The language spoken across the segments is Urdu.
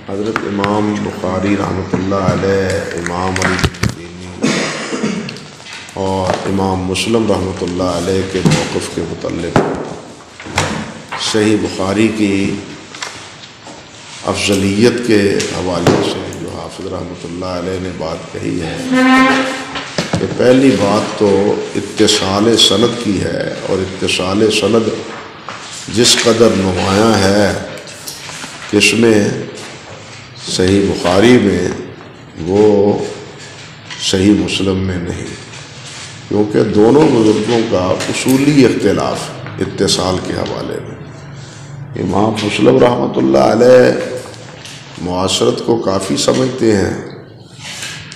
حضرت امام بخاری رحمۃ اللہ علیہ، امام علی مدینی اور امام مسلم رحمۃ اللہ علیہ کے موقف کے متعلق صحیح بخاری کی افضلیت کے حوالے سے جو حافظ رحمۃ اللہ علیہ نے بات کہی ہے کہ پہلی بات تو اتصال سند کی ہے، اور اتصال سند جس قدر نمایاں ہے کہ اس میں صحیح بخاری میں وہ صحیح مسلم میں نہیں، کیونکہ دونوں بزرگوں کا اصولی اختلاف اتصال کے حوالے میں۔ امام مسلم رحمۃ اللہ علیہ معاشرت کو کافی سمجھتے ہیں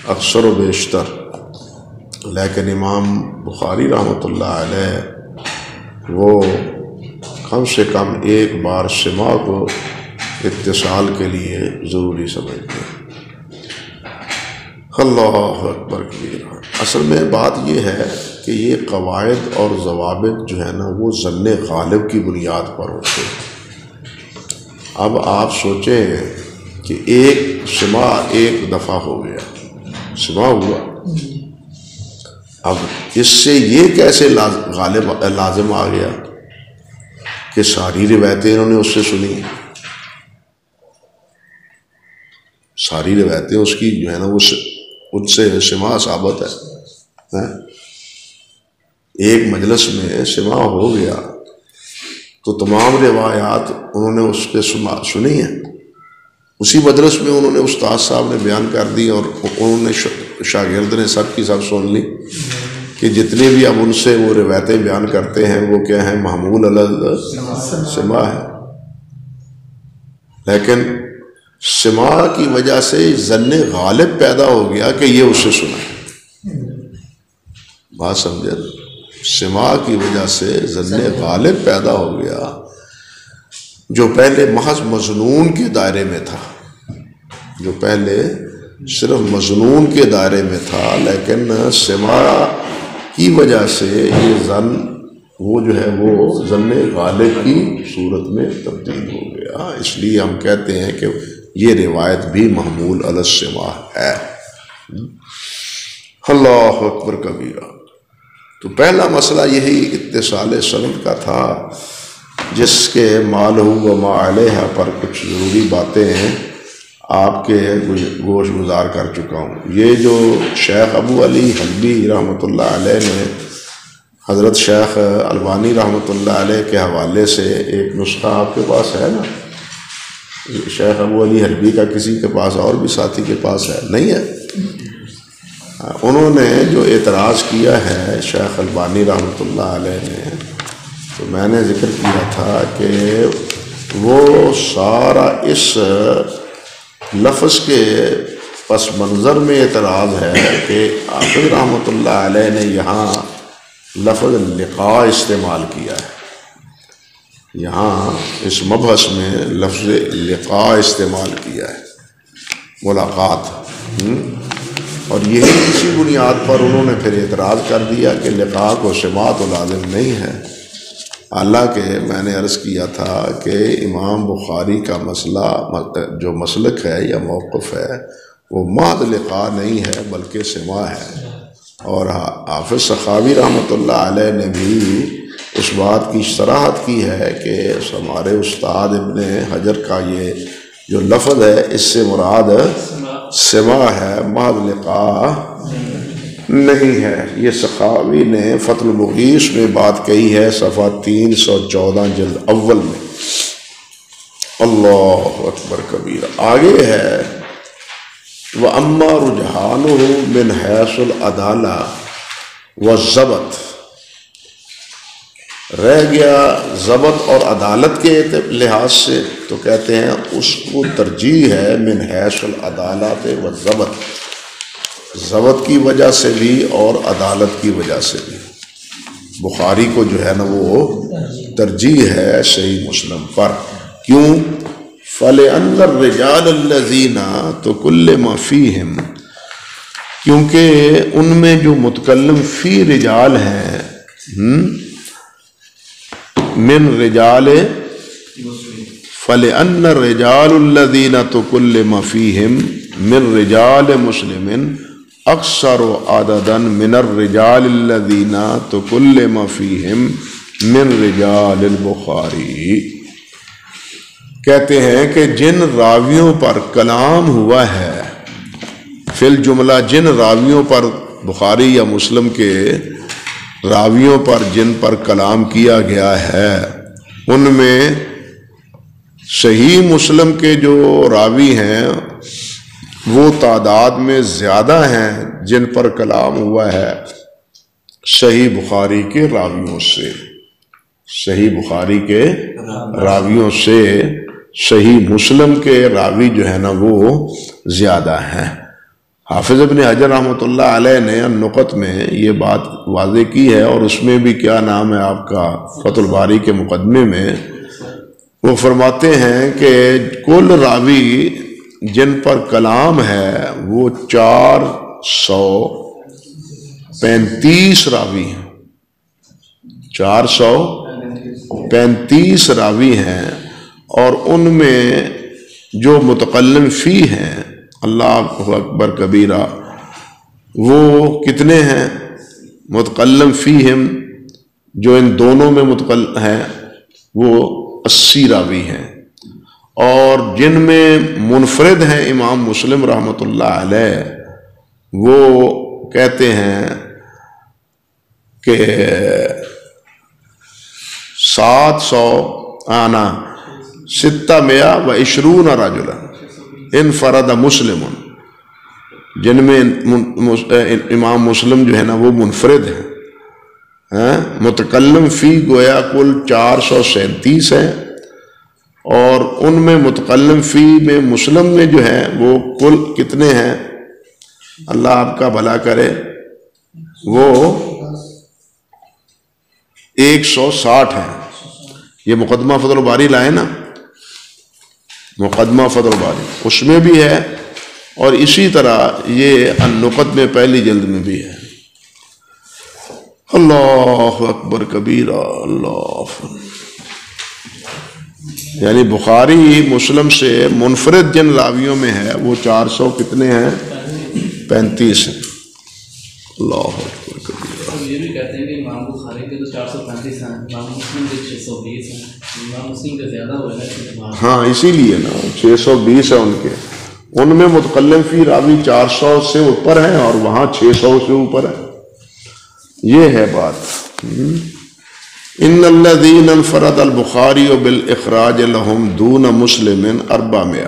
اکثر و بیشتر، لیکن امام بخاری رحمۃ اللہ علیہ وہ کم سے کم ایک بار سماع کو اتصال کے لیے ضروری سمجھتے ہیں۔ اللہ اکبر کبیرہ۔ اصل میں بات یہ ہے کہ یہ قواعد اور ضوابط جو ہے نا وہ ظن غالب کی بنیاد پر ہوتے ہیں۔ اب آپ سوچیں کہ ایک سماع ایک دفعہ ہو گیا، سماع ہوا، اب اس سے یہ کیسے لازم آ گیا کہ ساری روایتیں انہوں نے اس سے سنی، ساری روایتیں اس کی جو ہے نا وہ ان سے سماع ثابت ہے۔ ایک مجلس میں سماع ہو گیا تو تمام روایات انہوں نے اس کے سنی ہیں، اسی مجلس میں انہوں نے استاد صاحب نے بیان کر دی اور انہوں نے شاگرد نے سب کی سب سن لی کہ جتنے بھی اب ان سے وہ روایتیں بیان کرتے ہیں وہ کیا ہیں، محمول علی سماع ہے۔ لیکن سماع کی وجہ سے ظن غالب پیدا ہو گیا کہ یہ اس سے سنا ہے، بات سمجھے؟ سماع کی وجہ سے ظن غالب پیدا ہو گیا جو پہلے محض مظنون کے دائرے میں تھا، جو پہلے صرف مظنون کے دائرے میں تھا، لیکن سماع کی وجہ سے یہ ظن وہ جو ہے وہ ظن غالب کی صورت میں تبدیل ہو گیا۔ اس لیے ہم کہتے ہیں کہ یہ روایت بھی محمول علی السماع ہے۔ اللہ اکبر کبیرہ۔ تو پہلا مسئلہ یہی اتصال سند کا تھا، جس کے مالہ و ما علیہ پر کچھ ضروری باتیں ہیں آپ کے گوش گزار کر چکا ہوں۔ یہ جو شیخ ابو علی حلبی رحمۃ اللہ علیہ نے حضرت شیخ البانی رحمۃ اللہ علیہ کے حوالے سے ایک نسخہ آپ کے پاس ہے نا، شیخ ابو علی حلبی کا کسی کے پاس اور بھی ساتھی کے پاس ہے نہیں ہے؟ انہوں نے جو اعتراض کیا ہے شیخ البانی رحمۃ اللہ علیہ نے، تو میں نے ذکر کیا تھا کہ وہ سارا اس لفظ کے پس منظر میں اعتراض ہے کہ حافظ رحمۃ اللہ علیہ نے یہاں لفظ لقاء استعمال کیا ہے، یہاں اس مبحث میں لفظ لقاء استعمال کیا ہے، ملاقات، اور یہی اسی بنیاد پر انہوں نے پھر اعتراض کر دیا کہ لقاء کو سماع تو لازم نہیں ہے، حالانکہ میں نے عرض کیا تھا کہ امام بخاری کا مسئلہ جو مسلک ہے یا موقف ہے وہ محض لقاء نہیں ہے بلکہ سماع ہے، اور حافظ سخاوی رحمۃ اللہ علیہ نے بھی اس بات کی صراحت کی ہے کہ ہمارے استاد ابن حجر کا یہ جو لفظ ہے اس سے مراد سماع ہے، محض لقاء نہیں ہے۔ یہ سخاوی نے فتح المغیث میں بات کہی ہے، صفحہ 314 جلد اول میں۔ اللہ اکبر کبیرہ۔ آگے ہے وَأَمَّا رُجْحَانُهُ مِنْ حَيْثُ الْعَدَالَةِ وَالضَّبْطِ، رہ گیا ضبط اور عدالت کے لحاظ سے، تو کہتے ہیں اس کو ترجیح ہے من حیث العدالت والضبط، ضبط کی وجہ سے بھی اور عدالت کی وجہ سے بھی بخاری کو جو ہے نا وہ ترجیح ہے صحیح مسلم پر۔ کیوں؟ فَلِأَنَّ الرِّجَالَ الَّذِينَ تُكَلَّمَ فِيهِمْ، کیونکہ ان میں جو متکلم فی رجال ہیں، من رجال فَلِأَنَّ الرِّجَالُ الَّذِينَ تُكَلَّمَ فِيهِمْ مِنْ رِجَالِ مُسْلِمٍ أَكْثَرُ عَدَدًا مِنَ الرِّجَالِ الَّذِينَ تُكَلَّمَ فِيهِمْ مِنْ رِجَالِ الْبُخَارِي۔ کہتے ہیں کہ جن راویوں پر کلام ہوا ہے، فی الجملہ جن راویوں پر بخاری یا مسلم کے راویوں پر جن پر کلام کیا گیا ہے، ان میں صحیح مسلم کے جو راوی ہیں وہ تعداد میں زیادہ ہیں جن پر کلام ہوا ہے صحیح بخاری کے راویوں سے، صحیح بخاری کے راویوں سے صحیح مسلم کے راوی جو ہے نا وہ زیادہ ہیں۔ حافظ ابن حجر رحمۃ اللہ علیہ نے النقط میں یہ بات واضح کی ہے، اور اس میں بھی کیا نام ہے آپ کا فتح الباری کے مقدمے میں وہ فرماتے ہیں کہ کل راوی جن پر کلام ہے وہ 435 راوی ہیں، 435 راوی ہیں، اور ان میں جو متکلم فی ہیں اللہ اکبر کبیرہ وہ کتنے ہیں؟ متکلم فیہم جو ان دونوں میں متکلم ہیں وہ 80 راوی ہیں، اور جن میں منفرد ہیں امام مسلم رحمۃ اللہ علیہ وہ کہتے ہیں کہ 620 رجلا انفرد مسلم، جن میں امام مسلم جو ہے نا وہ منفرد ہیں۔ متکلم فی گویا کل 437 ہیں، اور ان میں متکلم فی میں مسلم میں جو ہے وہ کل کتنے ہیں؟ اللہ آپ کا بھلا کرے، وہ 160 ہیں۔ یہ مقدمہ فتح الباری لائے نا، مقدمہ فتح الباری اس میں بھی ہے، اور اسی طرح یہ النقط میں پہلی جلد میں بھی ہے۔ اللہ اکبر کبیرہ، اللہ، یعنی بخاری مسلم سے منفرد جن راویوں میں ہے وہ 400 کتنے ہیں؟ 35 ہیں۔ اللہ اکبر کبیرہ۔ یہ بھی کہتے ہیں کہ امام بخاری کے تو 435 ہیں، امام مسلم کے 620 ہیں، امام مسلم کے زیادہ ہوئے نا۔ ہاں اسی لیے نا 620 ہے ان کے، ان میں متکلم فی راوی 400 سے اوپر ہیں اور وہاں 600 سے اوپر ہے۔ یہ ہے بات۔ ان الذین انفرد البخاری بالاخراج لهم دون مسلم 400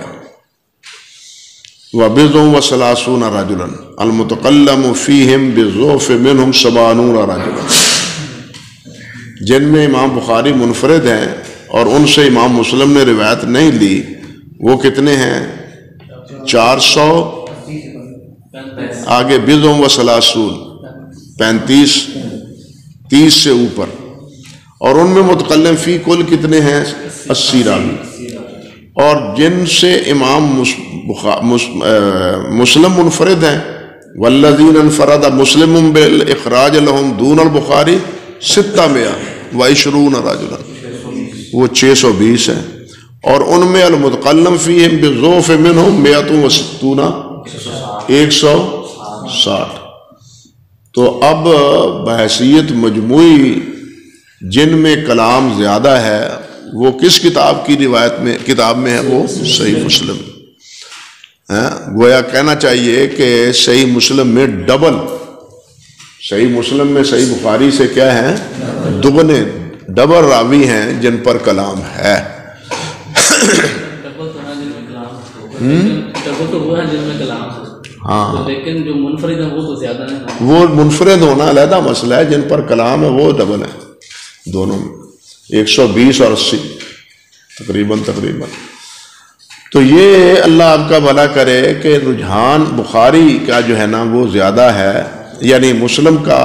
وبضع وثلاثون رجلا المتکلم فیہم بالضعف منهم 70 رجلا، جن میں امام بخاری منفرد ہیں اور ان سے امام مسلم نے روایت نہیں لی، وہ کتنے ہیں؟ 400، آگے بضع وثلاثون 35، 30 سے اوپر، اور ان میں متکلم فی کل کتنے ہیں؟ 80 راوی، اور جن سے امام مسلم منفرد ہیں والذین انفرد مسلم بالاخراج لهم دون البخاری 620 رجلا، وہ 620 ہیں، اور ان میں المتکلم فیہم بالضعف منہم 160 160۔ تو اب بحیثیت مجموعی جن میں کلام زیادہ ہے وہ کس کتاب کی روایت میں کتاب میں ہے؟ وہ صحیح مسلم۔ گویا کہنا چاہیے کہ صحیح مسلم میں ڈبل، صحیح مسلم میں صحیح بخاری سے کیا ہے؟ دگنے، ڈبل راوی ہیں جن پر کلام ہے۔ ہاں، لیکن جو منفرد ہیں وہ تو زیادہ ہیں۔ وہ منفرد ہونا علیحدہ مسئلہ ہے، جن پر کلام ہے وہ ڈبل ہے، دونوں میں 120 اور 80 تقریباً۔ تو یہ اللہ آپ کا بھلا کرے کہ رجحان بخاری کا جو ہے نا وہ زیادہ ہے، یعنی مسلم کا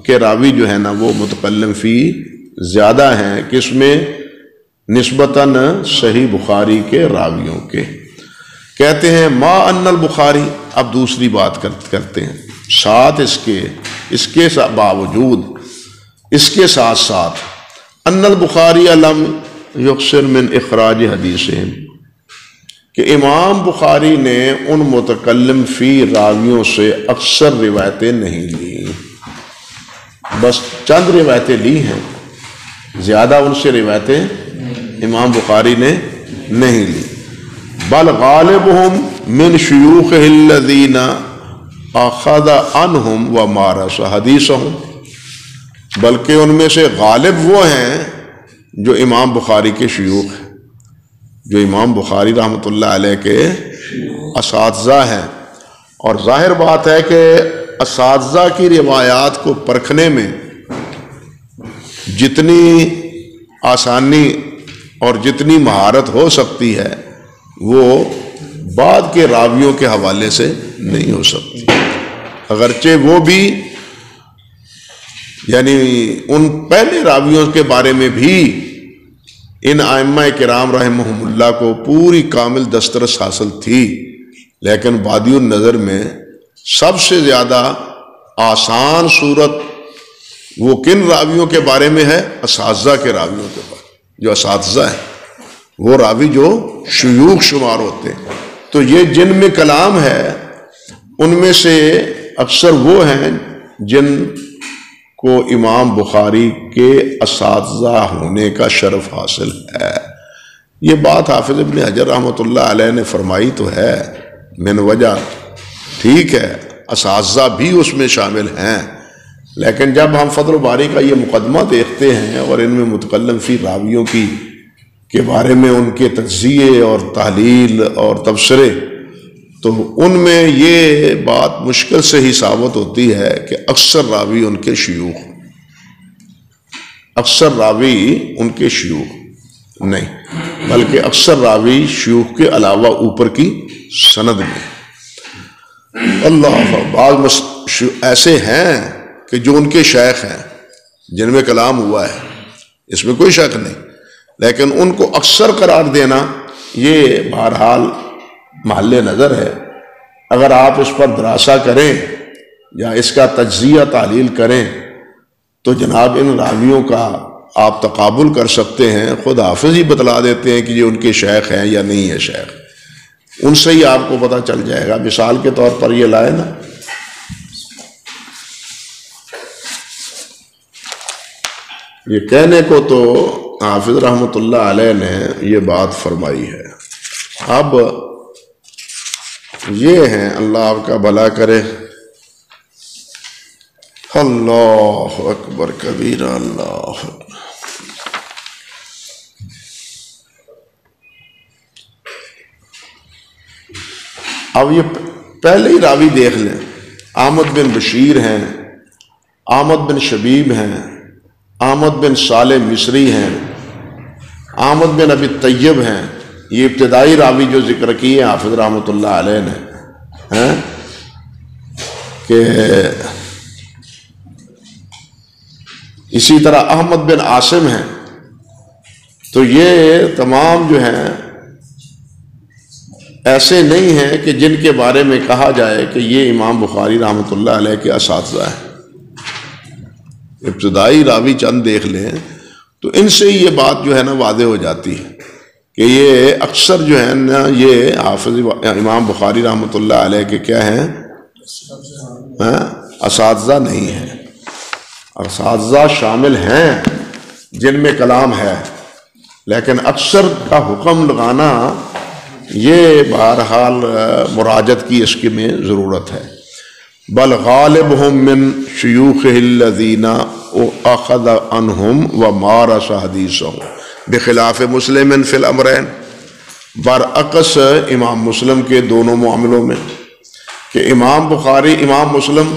کہ راوی جو ہے نا وہ متکلم فی زیادہ ہیں، کس میں؟ نسبتاً صحیح بخاری کے راویوں کے۔ کہتے ہیں ما ان البخاری، اب دوسری بات کرتے ہیں ساتھ اس کے باوجود، اس کے ساتھ ساتھ ان البخاری علم یقصر من اخراج حدیثہم، کہ امام بخاری نے ان متکلم فی راویوں سے اکثر روایتیں نہیں لی، بس چند روایتیں لی ہیں، زیادہ ان سے روایتیں امام بخاری نے نہیں لی۔ بل غالبہم من شیوخہ الذین اخذ عنہم ومارس حدیثہم، بلکہ ان میں سے غالب وہ ہیں جو امام بخاری کے شیوخ ہیں، جو امام بخاری رحمۃ اللہ علیہ کے اساتذہ ہیں۔ اور ظاہر بات ہے کہ اساتذہ کی روایات کو پرکھنے میں جتنی آسانی اور جتنی مہارت ہو سکتی ہے وہ بعد کے راویوں کے حوالے سے نہیں ہو سکتی، اگرچہ وہ بھی یعنی ان پہلے راویوں کے بارے میں بھی ان ائمہ کرام رحمہم اللہ کو پوری کامل دسترس حاصل تھی، لیکن بادی النظر میں سب سے زیادہ آسان صورت وہ کن راویوں کے بارے میں ہے؟ اساتذہ کے راویوں کے بارے میں، جو اساتذہ ہیں وہ راوی جو شیوخ شمار ہوتے ہیں۔ تو یہ جن میں کلام ہے ان میں سے اکثر وہ ہیں جن کو امام بخاری کے اساتذہ ہونے کا شرف حاصل ہے۔ یہ بات حافظ ابن حجر رحمۃ اللہ علیہ نے فرمائی تو ہے من وجہ، ٹھیک ہے اساتذہ بھی اس میں شامل ہیں، لیکن جب ہم فتح الباری کا یہ مقدمہ دیکھتے ہیں اور ان میں متکلم فی راویوں کے بارے میں ان کے تجزیے اور تحلیل اور تبصرے، تو ان میں یہ بات مشکل سے ہی ثابت ہوتی ہے کہ اکثر راوی ان کے شیوخ، اکثر راوی ان کے شیوخ نہیں، بلکہ اکثر راوی شیوخ کے علاوہ اوپر کی سند میں۔ اللہ بعض ایسے ہیں کہ جو ان کے شیخ ہیں جن میں کلام ہوا ہے، اس میں کوئی شک نہیں، لیکن ان کو اکثر قرار دینا یہ بہرحال محل نظر ہے۔ اگر آپ اس پر دراسہ کریں یا اس کا تجزیہ تحلیل کریں تو جناب ان راویوں کا آپ تقابل کر سکتے ہیں، خود حافظ ہی بتلا دیتے ہیں کہ یہ ان کے شیخ ہیں یا نہیں ہے شیخ، ان سے ہی آپ کو پتہ چل جائے گا۔ مثال کے طور پر یہ لائے نا، یہ کہنے کو تو حافظ رحمۃ اللہ علیہ نے یہ بات فرمائی ہے، اب یہ ہیں، اللہ آپ کا بھلا کرے۔ اللہ اکبر کبیرہ، اللہ اکبر۔ اب یہ پہلے ہی راوی دیکھ لیں، احمد بن بشیر ہیں، احمد بن شبیب ہیں، احمد بن صالح مصری ہیں، احمد بن ابی طیب ہیں، یہ ابتدائی راوی جو ذکر کیے حافظ رحمۃ اللہ علیہ نے، کہ اسی طرح احمد بن عاصم ہیں، تو یہ تمام جو ہیں ایسے نہیں ہیں کہ جن کے بارے میں کہا جائے کہ یہ امام بخاری رحمۃ اللہ علیہ کے اساتذہ ہیں۔ ابتدائی راوی چند دیکھ لیں تو ان سے یہ بات جو ہے نا واضح ہو جاتی ہے کہ یہ اکثر جو ہے نا یہ حافظ امام بخاری رحمۃ اللہ علیہ کے کیا ہیں؟ اساتذہ نہیں ہیں۔ اساتذہ شامل ہیں جن میں کلام ہے، لیکن اکثر کا حکم لگانا یہ بہرحال مراجعت کی اس کی میں ضرورت ہے۔ بل غالبہم من شیوخہ الذین اخذ عنہم ومارس حدیثہم بخلاف مسلم فی الامرین، برعکس امام مسلم کے دونوں معاملوں میں، کہ امام بخاری امام مسلم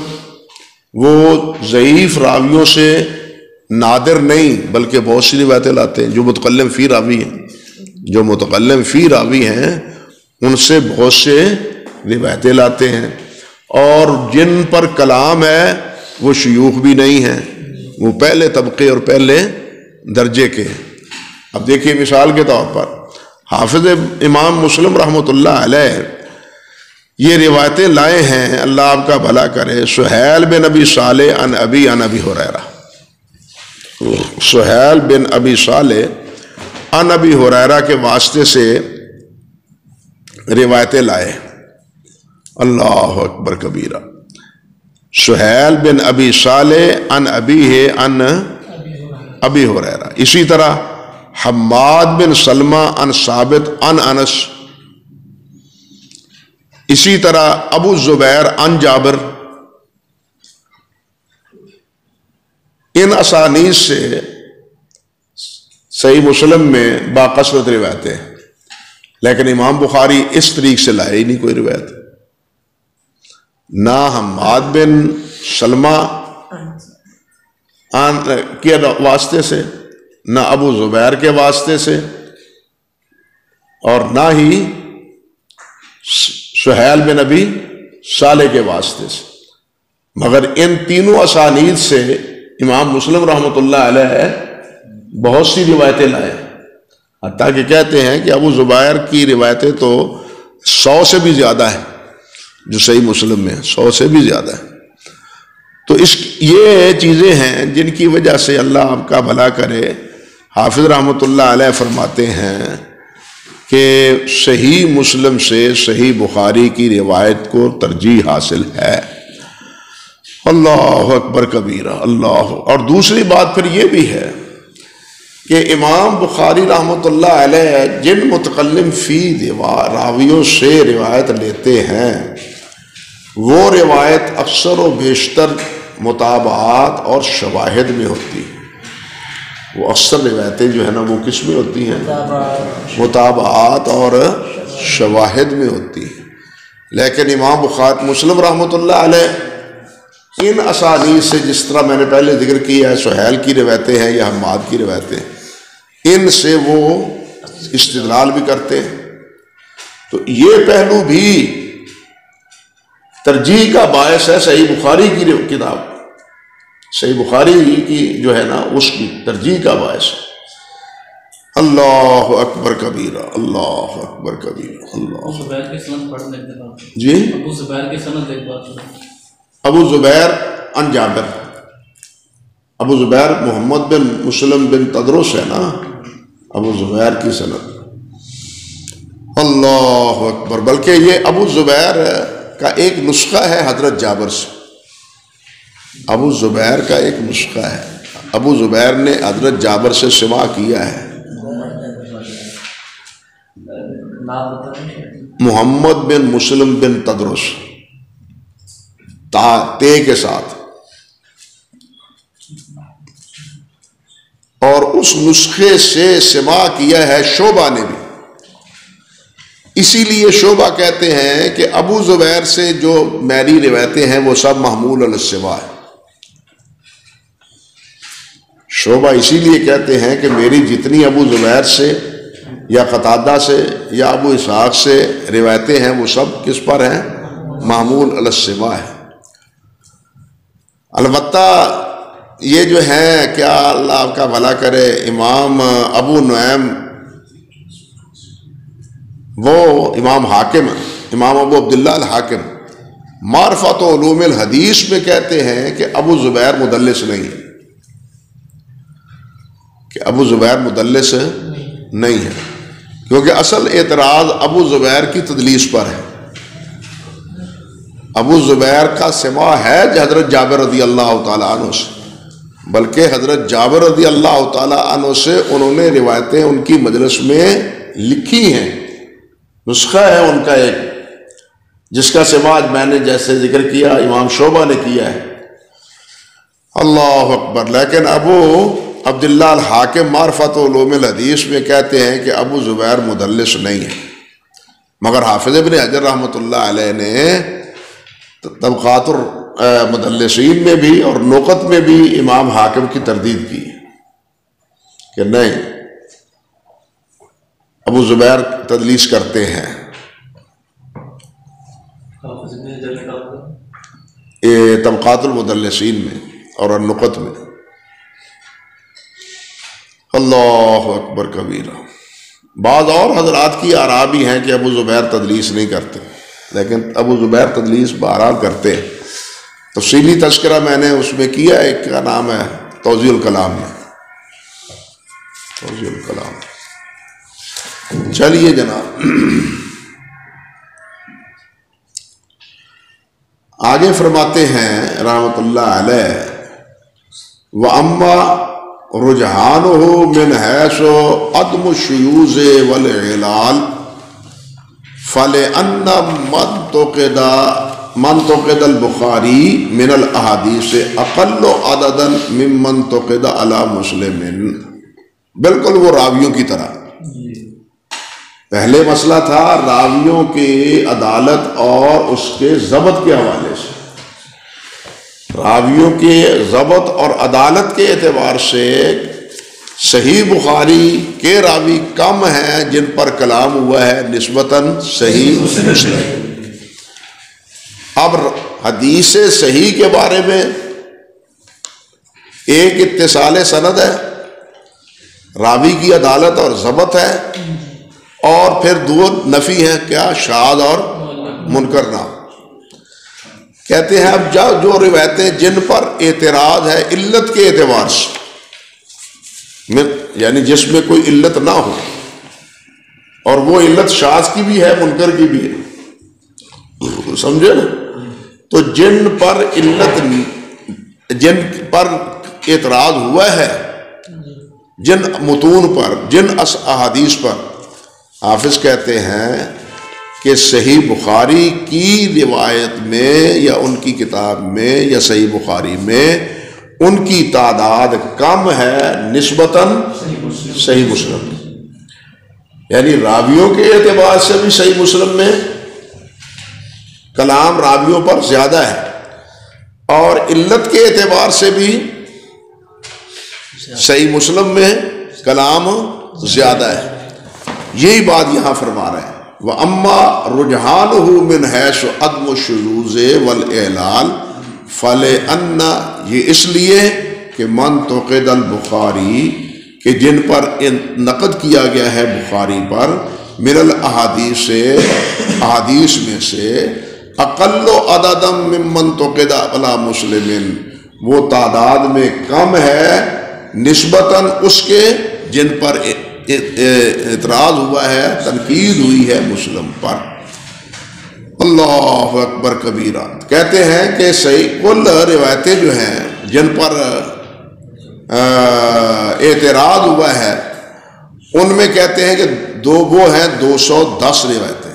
وہ ضعیف راویوں سے نادر نہیں بلکہ بہت سی روایتیں لاتے ہیں۔ جو متکلم فی راوی ہیں، جو متکلم فی راوی ہیں ان سے بہت سے روایتیں لاتے ہیں، اور جن پر کلام ہے وہ شیوخ بھی نہیں ہیں، وہ پہلے طبقے اور پہلے درجے کے ہیں۔ اب دیکھیے مثال کے طور پر حافظ امام مسلم رحمۃ اللہ علیہ یہ روایتیں لائے ہیں، اللہ آپ کا بھلا کرے، سہیل بن ابی صالح عن ابی ہریرہ۔ سہیل بن ابی صالح ان ابی ہریرہ کے واسطے سے روایتیں لائے. اللہ اکبر کبیرہ. سہیل بن ابی صالح ان ابیہ ان ابی ہریرہ. اسی طرح حماد بن سلمہ ان ثابت ان انس. اسی طرح ابو زبیر ان جابر. ان اسانید سے صحیح مسلم میں باکثرت روایتیں ہیں، لیکن امام بخاری اس طریق سے لائے ہی نہیں کوئی روایت. نہ حماد بن سلمہ کے واسطے سے، نہ ابو زبیر کے واسطے سے، اور نہ ہی سہیل بن ابی صالح کے واسطے سے. مگر ان تینوں اسانید سے امام مسلم رحمۃ اللہ علیہ بہت سی روایتیں لائے، حتیٰ کہ کہتے ہیں کہ ابو زبیر کی روایتیں تو 100 سے بھی زیادہ ہیں، جو صحیح مسلم میں 100 سے بھی زیادہ ہیں. تو یہ چیزیں ہیں جن کی وجہ سے اللہ آپ کا بھلا کرے. حافظ رحمۃ اللہ علیہ فرماتے ہیں کہ صحیح مسلم سے صحیح بخاری کی روایت کو ترجیح حاصل ہے. اللہ اکبر کبیرہ. اللہ. اور دوسری بات پھر یہ بھی ہے کہ امام بخاری رحمۃ اللہ علیہ جن متکلم فی راویوں سے روایت لیتے ہیں وہ روایت اکثر و بیشتر مطابعات اور شواہد میں ہوتی ہے. وہ اکثر روایتیں جو ہے نا وہ کس میں ہوتی ہیں؟ مطابعات اور شواہد میں ہوتی ہیں. لیکن امام بخاری مسلم رحمۃ اللہ علیہ ان اسانید سے، جس طرح میں نے پہلے ذکر کیا ہے سہیل کی روایتیں ہیں یا حماد کی روایتیں، ان سے وہ استدلال بھی کرتے ہیں. تو یہ پہلو بھی ترجیح کا باعث ہے. صحیح بخاری کی کتاب، صحیح بخاری کی جو ہے نا اس کی ترجیح کا باعث ہے. اللہ اکبر کبیرہ. اللہ اکبر کبیرہ. اللہ. زبیر کی سند پڑھ لیتے ہیں. جی ابو زبیر کی سند ایک بات. ابو زبیر ان جابر. ابو زبیر محمد بن مسلم بن تدرس ہے نا، ابو زبیر کی سند. اللہ اکبر. بلکہ یہ ابو زبیر کا ایک نسخہ ہے حضرت جابر سے. ابو زبیر کا ایک نسخہ ہے. ابو زبیر نے حضرت جابر سے سماع کیا ہے. محمد بن مسلم بن تدرس، تے کے ساتھ. اور اس نسخے سے سماع کیا ہے شعبہ نے بھی. اسی لیے شعبہ کہتے ہیں کہ ابو زبیر سے جو میری روایتیں ہیں وہ سب محمول علی السماع ہے. شعبہ اسی لیے کہتے ہیں کہ میری جتنی ابو زبیر سے یا قتادہ سے یا ابو اسحاق سے روایتیں ہیں وہ سب کس پر ہیں؟ محمول علی السماع ہے. البتہ یہ جو ہے کیا اللہ آپ کا بھلا کرے، امام ابو نعیم وہ امام حاکم، امام ابو عبداللہ الحاکم معرفت و علوم الحدیث میں کہتے ہیں کہ ابو زبیر مدلس نہیں ہے، کہ ابو زبیر مدلس نہیں ہے، کیونکہ اصل اعتراض ابو زبیر کی تدلیس پر ہے. ابو زبیر کا سماع ہے حضرت جابر رضی اللہ تعالیٰ عنہ سے، بلکہ حضرت جابر رضی اللہ تعالیٰ عنہ سے انہوں نے روایتیں ان کی مجلس میں لکھی ہیں. نسخہ ہے ان کا ایک، جس کا سماع میں نے جیسے ذکر کیا امام شعبہ نے کیا ہے. اللہ اکبر. لیکن ابو عبداللہ الحاکم معرفت و علوم الحدیث میں کہتے ہیں کہ ابو زبیر مدلس نہیں ہے. مگر حافظ ابن حجر رحمۃ اللہ علیہ نے طبقات المدلسین میں بھی اور نقط میں بھی امام حاکم کی تردید کی کہ نہیں، ابو زبیر تدلیس کرتے ہیں. یہ طبقات المدلسین میں اور النقط میں. اللہ اکبر کبیرہ. بعض اور حضرات کی آراء بھی ہیں کہ ابو زبیر تدلیس نہیں کرتے، لیکن ابو زبیر تدلیس بہرحال کرتے ہیں. تفصیلی تذکرہ میں نے اس میں کیا، ایک کا نام ہے توضیح الکلام میں، توضیح الکلام. چلیے جناب آگے فرماتے ہیں رحمۃ اللہ علیہ وَأَمَّا رُجْحَانُهُ مِنْ حَيْثُ عَدْمُ الشُّذُوذِ وَالْإِعْلَالِ فَلِأَنَّ من تقد البخاری من الاحادیث اقل عددا ممن تقد علی مسلم. بالکل وہ راویوں کی طرح. پہلے مسئلہ تھا راویوں کی عدالت اور اس کے ضبط کے حوالے سے. راویوں کے ضبط اور عدالت کے اعتبار سے صحیح بخاری کے راوی کم ہیں جن پر کلام ہوا ہے نسبتاً صحیح مسلم. اب حدیث صحیح کے بارے میں ایک اتصال سند ہے، راوی کی عدالت اور ضبط ہے، اور پھر دو نفی ہیں، کیا؟ شاذ اور منکر نہ. کہتے ہیں اب جو روایتیں جن پر اعتراض ہے علت کے اعتبار سے، یعنی جس میں کوئی علت نہ ہو، اور وہ علت شاذ کی بھی ہے منکر کی بھی ہے، سمجھے نا؟ تو جن پر اعتراض ہوا ہے، جن متون پر، جن احادیث پر، حافظ کہتے ہیں کہ صحیح بخاری کی روایت میں یا ان کی کتاب میں یا صحیح بخاری میں ان کی تعداد کم ہے نسبتاً صحیح مسلم. یعنی راویوں کے اعتبار سے بھی صحیح مسلم میں کلام راویوں پر زیادہ ہے، اور علت کے اعتبار سے بھی صحیح مسلم میں کلام زیادہ ہے. یہی بات یہاں فرما رہے ہیں. وَأَمَّا رُجْحَانُهُ مِنْ حَيْثُ عَدْمُ الشُّذُوذِ وَالْإِعْلَالِ فَلِأَنَّ، یہ اس لیے کہ من تقد البخاری، کہ جن پر نقد کیا گیا ہے بخاری پر، من الاحادیث سے، احادیث میں سے، اقل عددا ممن تقد علی مسلم، وہ تعداد میں کم ہے نسبتاً اس کے جن پر اعتراض ہوا ہے، تنقید ہوئی ہے مسلم پر. اللہ اکبر کبیرہ. کہتے ہیں کہ صحیح کل روایتیں جو ہیں جن پر اعتراض ہوا ہے ان میں کہتے ہیں کہ وہ ہیں 210 روایتیں،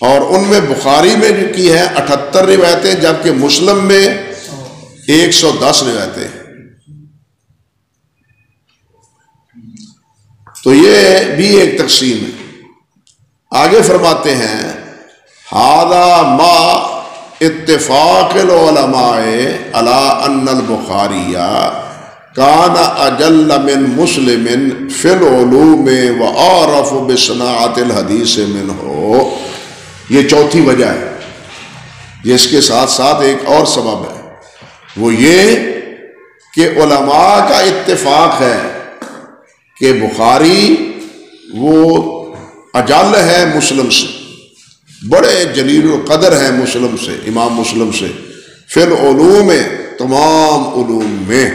اور ان میں بخاری میں جو کی ہے 78 روایتیں، جبکہ مسلم میں 110 روایتیں. تو یہ بھی ایک تقسیم ہے. آگے فرماتے ہیں ھذا ما اتفاق العلماء علی ان البخاری کان اجل من مسلم فی العلوم واعرف بصناعت الحدیث منہ. یہ چوتھی وجہ ہے. جس کے ساتھ ساتھ ایک اور سبب ہے، وہ یہ کہ علماء کا اتفاق ہے کہ بخاری وہ اجل ہے مسلم سے، بڑے جلیل القدر ہیں مسلم سے، امام مسلم سے، فی العلوم، تمام علوم میں،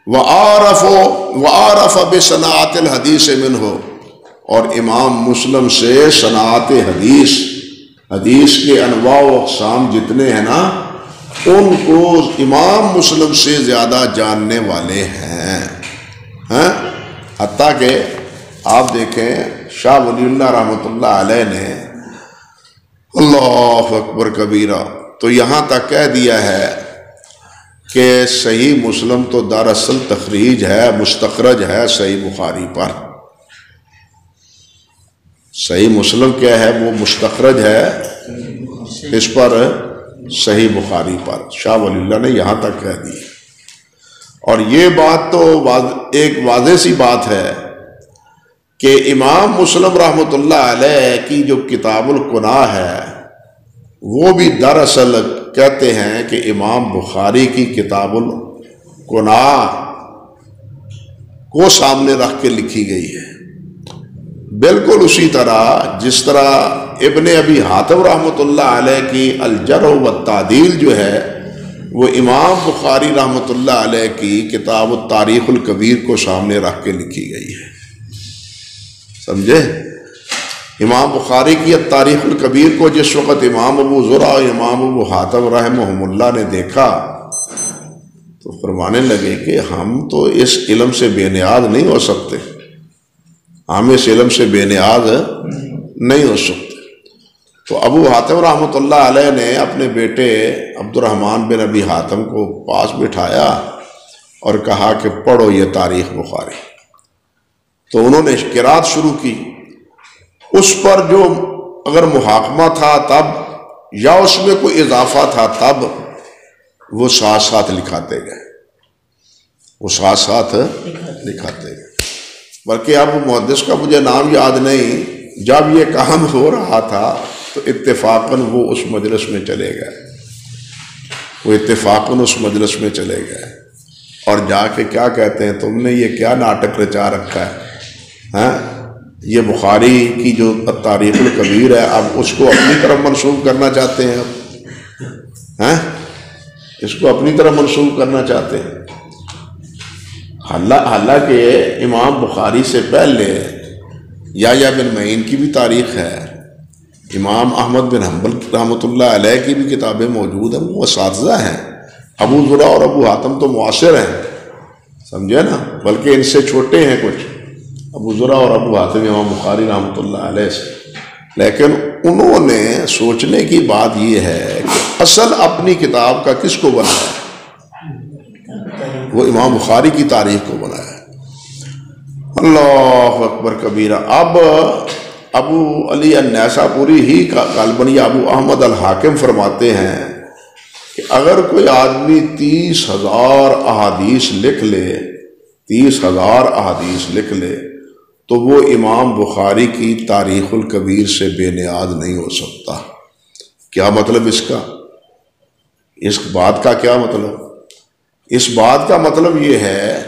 وعارف بصناعت الحدیث منہ، اور امام مسلم سے صناعت حدیث کے انواع و اقسام جتنے ہیں نا، ان کو امام مسلم سے زیادہ جاننے والے ہیں. حتیٰ کہ آپ دیکھیں شاہ ولی اللہ رحمۃ اللہ علیہ نے، اللہ اکبر کبیرہ، تو یہاں تک کہہ دیا ہے کہ صحیح مسلم تو دراصل تخریج ہے، مستخرج ہے صحیح بخاری پر. صحیح مسلم کیا ہے؟ وہ مستخرج ہے اس پر، صحیح بخاری پر. شاہ ولی اللہ نے یہاں تک کہہ دی. اور یہ بات تو ایک واضح سی بات ہے کہ امام مسلم رحمۃ اللہ علیہ کی جو کتاب الکناہ ہے وہ بھی دراصل کہتے ہیں کہ امام بخاری کی کتاب الکناہ کو سامنے رکھ کے لکھی گئی ہے. بالکل اسی طرح جس طرح ابن ابی حاتم رحمۃ اللہ علیہ کی الجرح والتعدیل جو ہے وہ امام بخاری رحمۃ اللہ علیہ کی کتاب التاریخ الکبیر کو سامنے رکھ کے لکھی گئی ہے. سمجھے؟ امام بخاری کی تاریخ الکبیر کو جس وقت امام ابو زرع اور امام ابو حاتم رحمہم اللہ نے دیکھا تو فرمانے لگے کہ ہم تو اس علم سے بے نیاز نہیں ہو سکتے، ہم اس علم سے بے نیاز نہیں ہو سکتے۔ تو ابو حاتم رحمۃ اللہ علیہ نے اپنے بیٹے عبد الرحمن بن ابی حاتم کو پاس بٹھایا اور کہا کہ پڑھو یہ تاریخ بخاری۔ تو انہوں نے قرات شروع کی، اس پر جو اگر محاکمہ تھا تب یا اس میں کوئی اضافہ تھا تب وہ ساتھ ساتھ لکھاتے گئے، وہ ساتھ ساتھ لکھاتے گئے۔ بلکہ اب محدث کا مجھے نام یاد نہیں، جب یہ کام ہو رہا تھا تو اتفاقاً وہ اس مجلس میں چلے گئے، وہ اتفاقاً اس مجلس میں چلے گئے اور جا کے کیا کہتے ہیں، تم نے یہ کیا ناٹک رچا رکھا ہے، ہاں؟ یہ بخاری کی جو تاریخ الکبیر ہے اب اس کو اپنی طرف منسوب کرنا چاہتے ہیں، اب ہاں اس کو اپنی طرف منسوب کرنا چاہتے ہیں۔ حالانکہ امام بخاری سے پہلے یحییٰ بن معین کی بھی تاریخ ہے، امام احمد بن حنبل رحمۃ اللہ علیہ کی بھی کتابیں موجود ہیں، وہ اساتذہ ہیں۔ ابو زرع اور ابو حاتم تو معاصر ہیں، سمجھے نا، بلکہ ان سے چھوٹے ہیں کچھ، ابو زرع اور ابو حاتم امام بخاری رحمۃ اللہ علیہ سے۔ لیکن انہوں نے سوچنے کی بات یہ ہے کہ اصل اپنی کتاب کا کس کو بنایا؟ وہ امام بخاری کی تاریخ کو بنایا۔ اللہ اکبر کبیرہ۔ اب ابو علی النیسابوری ہی کا غالباً ابو احمد الحاکم فرماتے ہیں کہ اگر کوئی آدمی 30,000 احادیث لکھ لے، 30,000 احادیث لکھ لے تو وہ امام بخاری کی تاریخ الکبیر سے بے نیاز نہیں ہو سکتا۔ کیا مطلب اس کا؟ اس بات کا کیا مطلب؟ اس بات کا مطلب یہ ہے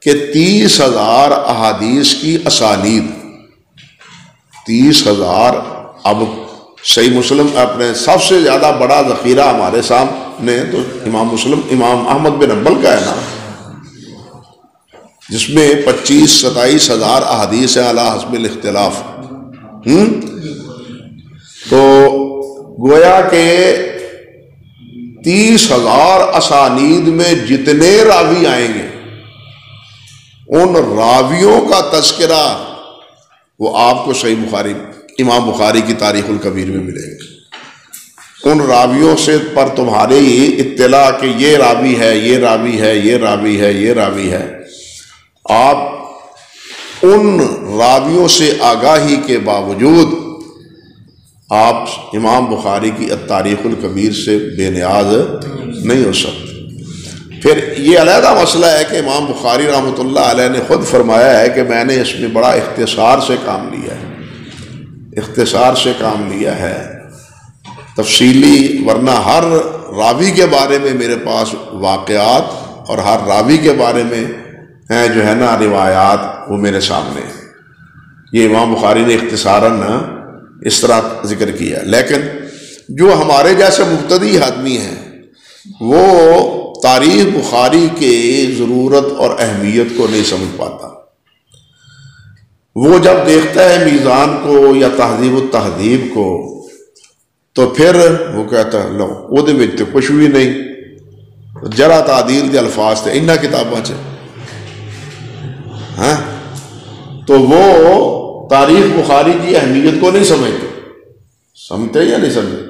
کہ 30,000 احادیث کی اسانید، 30,000، اب صحیح مسلم اپنے سب سے زیادہ بڑا ذخیرہ ہمارے سامنے تو امام مسلم امام احمد بن حنبل کا ہے نا، جس میں 25-27 احادیث ہیں علی حسب الاختلاف۔ تو گویا کہ 30,000 اسانید میں جتنے راوی آئیں گے ان راویوں کا تذکرہ وہ آپ کو صحیح بخاری امام بخاری کی تاریخ الکبیر میں ملے گا۔ ان راویوں سے پر تمہاری اطلاع کہ یہ راوی ہے، یہ راوی ہے، یہ راوی ہے، یہ راوی ہے، آپ ان راویوں سے آگاہی کے باوجود آپ امام بخاری کی تاریخ الکبیر سے بے نیاز نہیں ہو سکتے۔ پھر یہ علیحدہ مسئلہ ہے کہ امام بخاری رحمۃ اللہ علیہ نے خود فرمایا ہے کہ میں نے اس میں بڑا اختصار سے کام لیا ہے، اختصار سے کام لیا ہے، تفصیلی، ورنہ ہر راوی کے بارے میں میرے پاس واقعات اور ہر راوی کے بارے میں ہیں جو ہے نا روایات وہ میرے سامنے ہیں۔ یہ امام بخاری نے اختصاراً اس طرح ذکر کیا۔ لیکن جو ہمارے جیسے مبتدی آدمی ہیں وہ تاریخ بخاری کے ضرورت اور اہمیت کو نہیں سمجھ پاتا۔ وہ جب دیکھتا ہے میزان کو یا تہذیب التہذیب کو تو پھر وہ کہتا ہے لو وہ دے وچ تے کچھ بھی نہیں، جرا تعدیل دے الفاظ تھے انہاں کتاباں چ، ہاں، تو وہ تاریخ بخاری کی اہمیت کو نہیں سمجھتے یا نہیں سمجھتے۔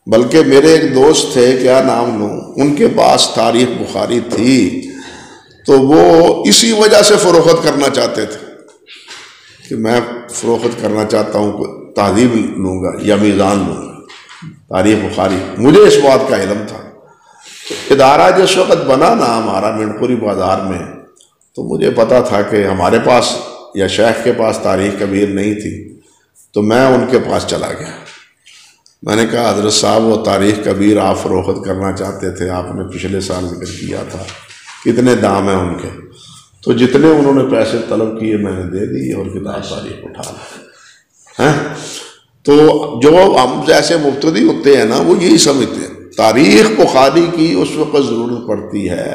بلکہ میرے ایک دوست تھے، کیا نام لوں، ان کے پاس تاریخ بخاری تھی تو وہ اسی وجہ سے فروخت کرنا چاہتے تھے کہ میں فروخت کرنا چاہتا ہوں، تہذیب لوں گا یا میزان لوں گا، تاریخ بخاری۔ مجھے اس بات کا علم تھا۔ ادارہ جس وقت بنا نا ہمارا مینڈپوری بازار میں، تو مجھے پتا تھا کہ ہمارے پاس یا شیخ کے پاس تاریخ کبیر نہیں تھی، تو میں ان کے پاس چلا گیا۔ میں نے کہا حضرت صاحب وہ تاریخ کبیر آپ فروخت کرنا چاہتے تھے، آپ نے پچھلے سال ذکر کیا تھا، کتنے دام ہیں ان کے؟ تو جتنے انہوں نے پیسے طلب کیے میں نے دے دی اور کتاب تاریخ اٹھا لی۔ تو جو ہم جیسے مبتدی ہوتے ہیں نا وہ یہی سمجھتے ہیں تاریخ بخاری کی اس وقت ضرورت پڑتی ہے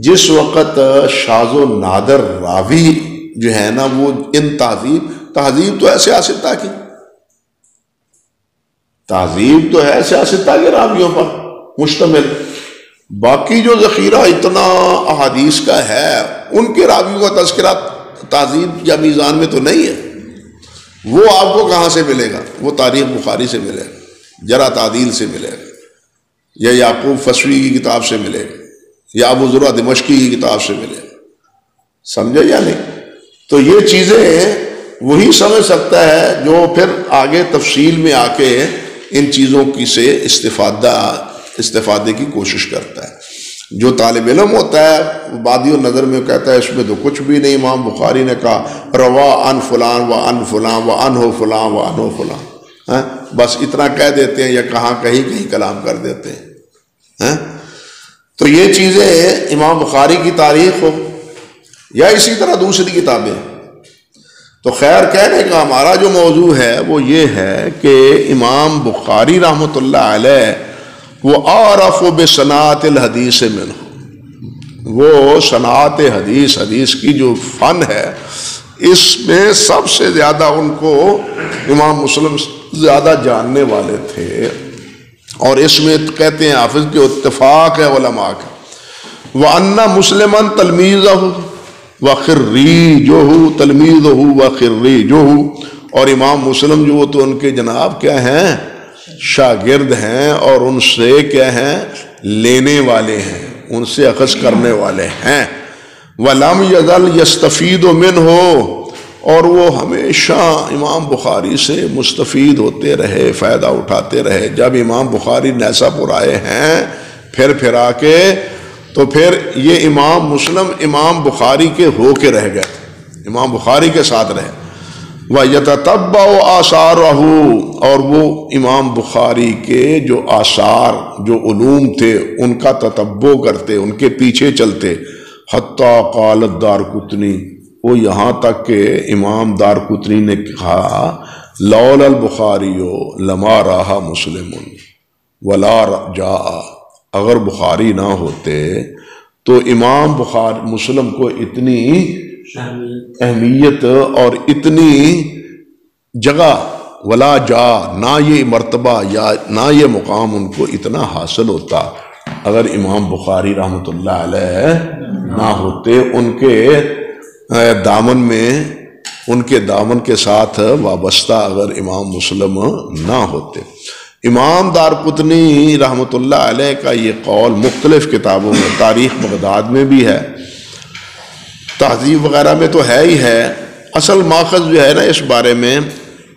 جس وقت شاذ و نادر راوی جو ہے نا وہ ان تہذیب تہذیب تو ہے سیاستہ کی، تہذیب تو ہے سیاستہ کے راویوں پر مشتمل، باقی جو ذخیرہ اتنا احادیث کا ہے ان کے راویوں کا تذکرہ تہذیب یا میزان میں تو نہیں ہے، وہ آپ کو کہاں سے ملے گا؟ وہ تاریخ بخاری سے ملے گا، جرح تعدیل سے ملے گا، یا یعقوب فسوی کی کتاب سے ملے گا، یا ابو زرع دمشقی کی کتاب سے ملے گا، سمجھے یا نہیں؟ تو یہ چیزیں وہی سمجھ سکتا ہے جو پھر آگے تفصیل میں آ کے ان چیزوں کی سے استفادے کی کوشش کرتا ہے۔ جو طالب علم ہوتا ہے بادی النظر میں کہتا ہے اس میں تو کچھ بھی نہیں، امام بخاری نے کہا روا عن فلان و عن فلان و عنہ فلان و عنہ فلان، بس اتنا کہہ دیتے ہیں یا کہاں کہیں کلام کر دیتے ہیں۔ تو یہ چیزیں امام بخاری کی تاریخ ہو یا اسی طرح دوسری کتابیں، تو خیر کہنے کا ہمارا جو موضوع ہے وہ یہ ہے کہ امام بخاری رحمۃ اللہ علیہ وہ عارف بصناعت الحدیث منہ، وہ صنعت حدیث کی جو فن ہے اس میں سب سے زیادہ ان کو امام مسلم زیادہ جاننے والے تھے، اور اس میں کہتے ہیں حافظ کے اتفاق ہے علماء کا، وَأَنَّ مُسْلِمًا تَلْمِيذَهُ وَخِرِّيجُهُ تَلْمِيذُهُ وَخِرِّيجُهُ، اور امام مسلم جو تو ان کے جناب کیا ہیں؟ شاگرد ہیں، اور ان سے کیا ہیں؟ لینے والے ہیں، ان سے اخذ کرنے والے ہیں۔ وَلَمْ يَزَلْ يَسْتَفِيدُ مِنْهُ، اور وہ ہمیشہ امام بخاری سے مستفید ہوتے رہے، فائدہ اٹھاتے رہے۔ جب امام بخاری نیساپور آئے ہیں پھر آ کے، تو پھر یہ امام مسلم امام بخاری کے ہو کے رہ گئے، امام بخاری کے ساتھ رہے۔ وَيَتَتَبَّعُ آثَارَهُ، اور وہ امام بخاری کے جو آثار جو علوم تھے ان کا تتبع کرتے، ان کے پیچھے چلتے۔ حتیٰ قال الدارقطنی، وہ یہاں تک کہ امام دارقطنی نے کہا لولا البخاری لما راہ مسلم ولا جاء، اگر بخاری نہ ہوتے تو امام بخاری مسلم کو اتنی اہمیت اور اتنی جگہ ولا جا، نہ یہ مرتبہ یا نہ یہ مقام ان کو اتنا حاصل ہوتا اگر امام بخاری رحمۃ اللہ علیہ نہ ہوتے، ان کے دامن میں، ان کے دامن کے ساتھ وابستہ اگر امام مسلم نہ ہوتے۔ امام دارقطنی رحمۃ اللہ علیہ کا یہ قول مختلف کتابوں میں، تاریخ بغداد میں بھی ہے، تہذیب وغیرہ میں تو ہے ہی ہے۔ اصل ماخذ جو ہے نا اس بارے میں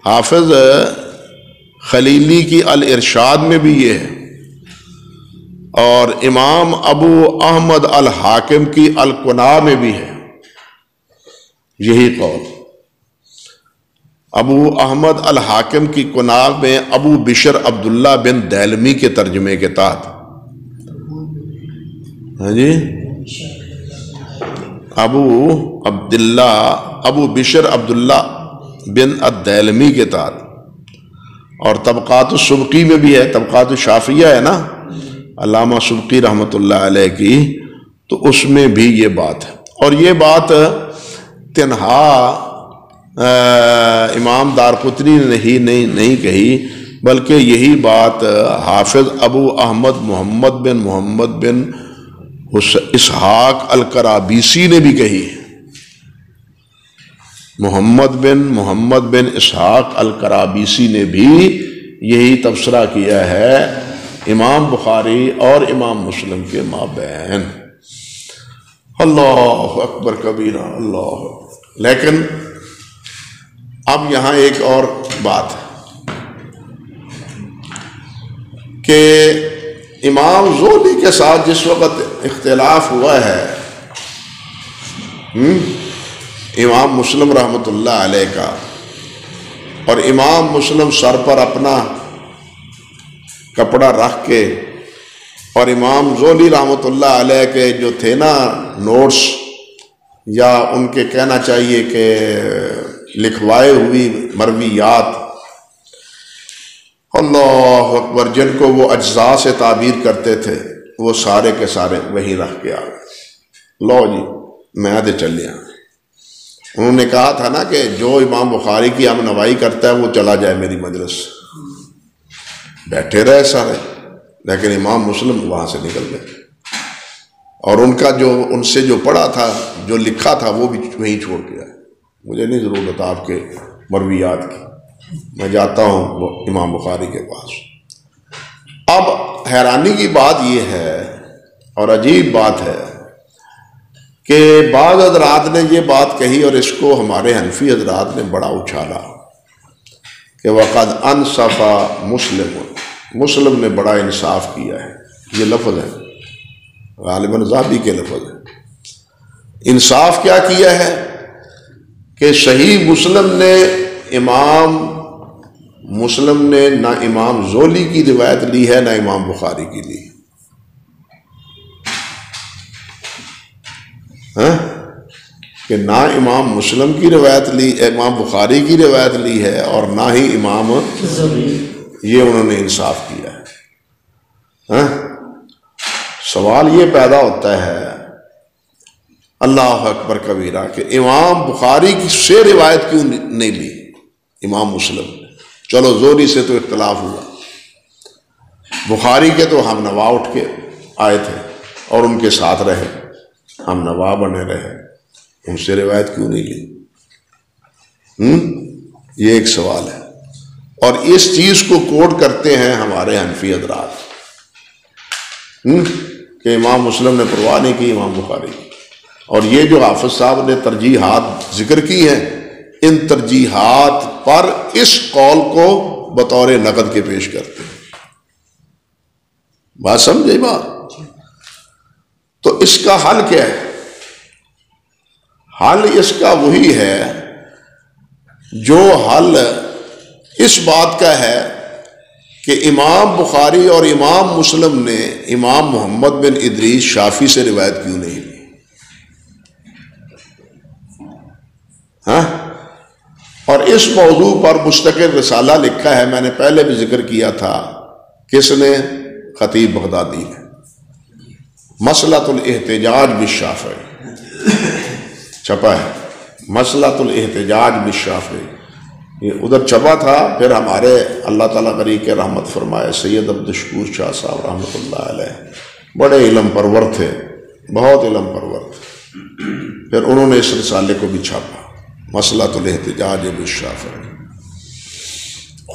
حافظ خلیلی کی الارشاد میں بھی یہ ہے، اور امام ابو احمد الحاکم کی القناع میں بھی ہے یہی قول۔ ابو احمد الحاکم کی قناع میں ابو بشر عبداللہ بن دیلمی کے ترجمے کے تحت، ہاں جی، ابو بشر عبداللہ بن الدیلمی کے تحت، اور طبقات السبکی میں بھی ہے، طبقات الشافعیہ ہے نا علامہ سبکی رحمۃ اللہ علیہ کی، تو اس میں بھی یہ بات ہے۔ اور یہ بات تنہا امام دارقطنی نے نہیں کہی، بلکہ یہی بات حافظ ابو احمد محمد بن اسحاق الکرابیسی نے بھی کہی ہے۔ محمد بن اسحاق الکرابیسی نے بھی یہی تبصرہ کیا ہے امام بخاری اور امام مسلم کے مابین۔ اللہ اکبر کبیرہ، اللہ اکبر۔ لیکن اب یہاں ایک اور بات ہے کہ امام زہری کے ساتھ جس وقت اختلاف ہوا ہے امام مسلم رحمۃ اللہ علیہ کا، اور امام مسلم سر پر اپنا کپڑا رکھ کے، اور امام زہری رحمۃ اللہ علیہ کے جو تھے نا نوٹس، یا ان کے کہنا چاہیے کہ لکھوائے ہوئی مرویات، اللہ اکبر، جن کو وہ اجزاء سے تعبیر کرتے تھے، وہ سارے کے سارے وہی رکھ کے آ گئے، لو جی میں دے چلے آئے۔ انہوں نے کہا تھا نا کہ جو امام بخاری کی ہم نوائی کرتا ہے وہ چلا جائے میری مجلس سے، بیٹھے رہے سارے، لیکن امام مسلم وہاں سے نکل گئے، اور ان کا جو ان سے جو پڑھا تھا، جو لکھا تھا، وہ بھی وہیں چھوڑ کے آئے۔ مجھے نہیں ضرورت آپ کے مرویات کی، میں جاتا ہوں امام بخاری کے پاس۔ اب حیرانی کی بات یہ ہے اور عجیب بات ہے کہ بعض حضرات نے یہ بات کہی اور اس کو ہمارے حنفی حضرات نے بڑا اچھالا کہ وقد انصف مسلم نے بڑا انصاف کیا ہے، یہ لفظ ہے، غالباً ذابی کے لفظ ہے۔ انصاف کیا کیا ہے کہ صحیح مسلم نے امام مسلم نے نہ امام زولی کی روایت لی ہے نہ امام بخاری کی لی، کہ نہ امام مسلم کی روایت لی، امام بخاری کی روایت لی ہے، اور نہ ہی امام، یہ انہوں نے انصاف کیا ہے۔ سوال یہ پیدا ہوتا ہے اللہ اکبر کبیرہ کہ امام بخاری کی سے روایت کیوں نہیں لی امام مسلم نے؟ چلو زوری سے تو اختلاف ہوا، بخاری کے تو ہم نوا اٹھ کے آئے تھے اور ان کے ساتھ رہے، ہم نوا بنے رہے، ان سے روایت کیوں نہیں لی؟ یہ ایک سوال ہے، اور اس چیز کو کوٹ کرتے ہیں ہمارے حنفی حضرات کہ امام مسلم نے پرواہ نہیں کی امام بخاری کی، اور یہ جو حافظ صاحب نے ترجیحات ذکر کی ہیں، ان ترجیحات پر اس قول کو بطور نقد کے پیش کرتے ہیں۔ بات سمجھے بات؟ تو اس کا حل کیا ہے؟ حل اس کا وہی ہے جو حل اس بات کا ہے کہ امام بخاری اور امام مسلم نے امام محمد بن ادریس شافعی سے روایت کیوں نہیں لی؟ اور اس موضوع پر مستقل رسالہ لکھا ہے، میں نے پہلے بھی ذکر کیا تھا، کس نے؟ خطیب بغدادی نے، مسئلۃ الاحتجاج بالشافعی چھپا ہے، مسئلۃ الاحتجاج بالشافعی، یہ ادھر چھپا تھا۔ پھر ہمارے اللہ تعالیٰ غریق کے رحمت فرمائے سید عبدالشکور شاہ صاحب رحمۃ اللہ علیہ بڑے علم پرور تھے، بہت علم پرور تھے، پھر انہوں نے اس رسالے کو بھی چھاپا، مسئلۃ الاحتجاج بالشافعی۔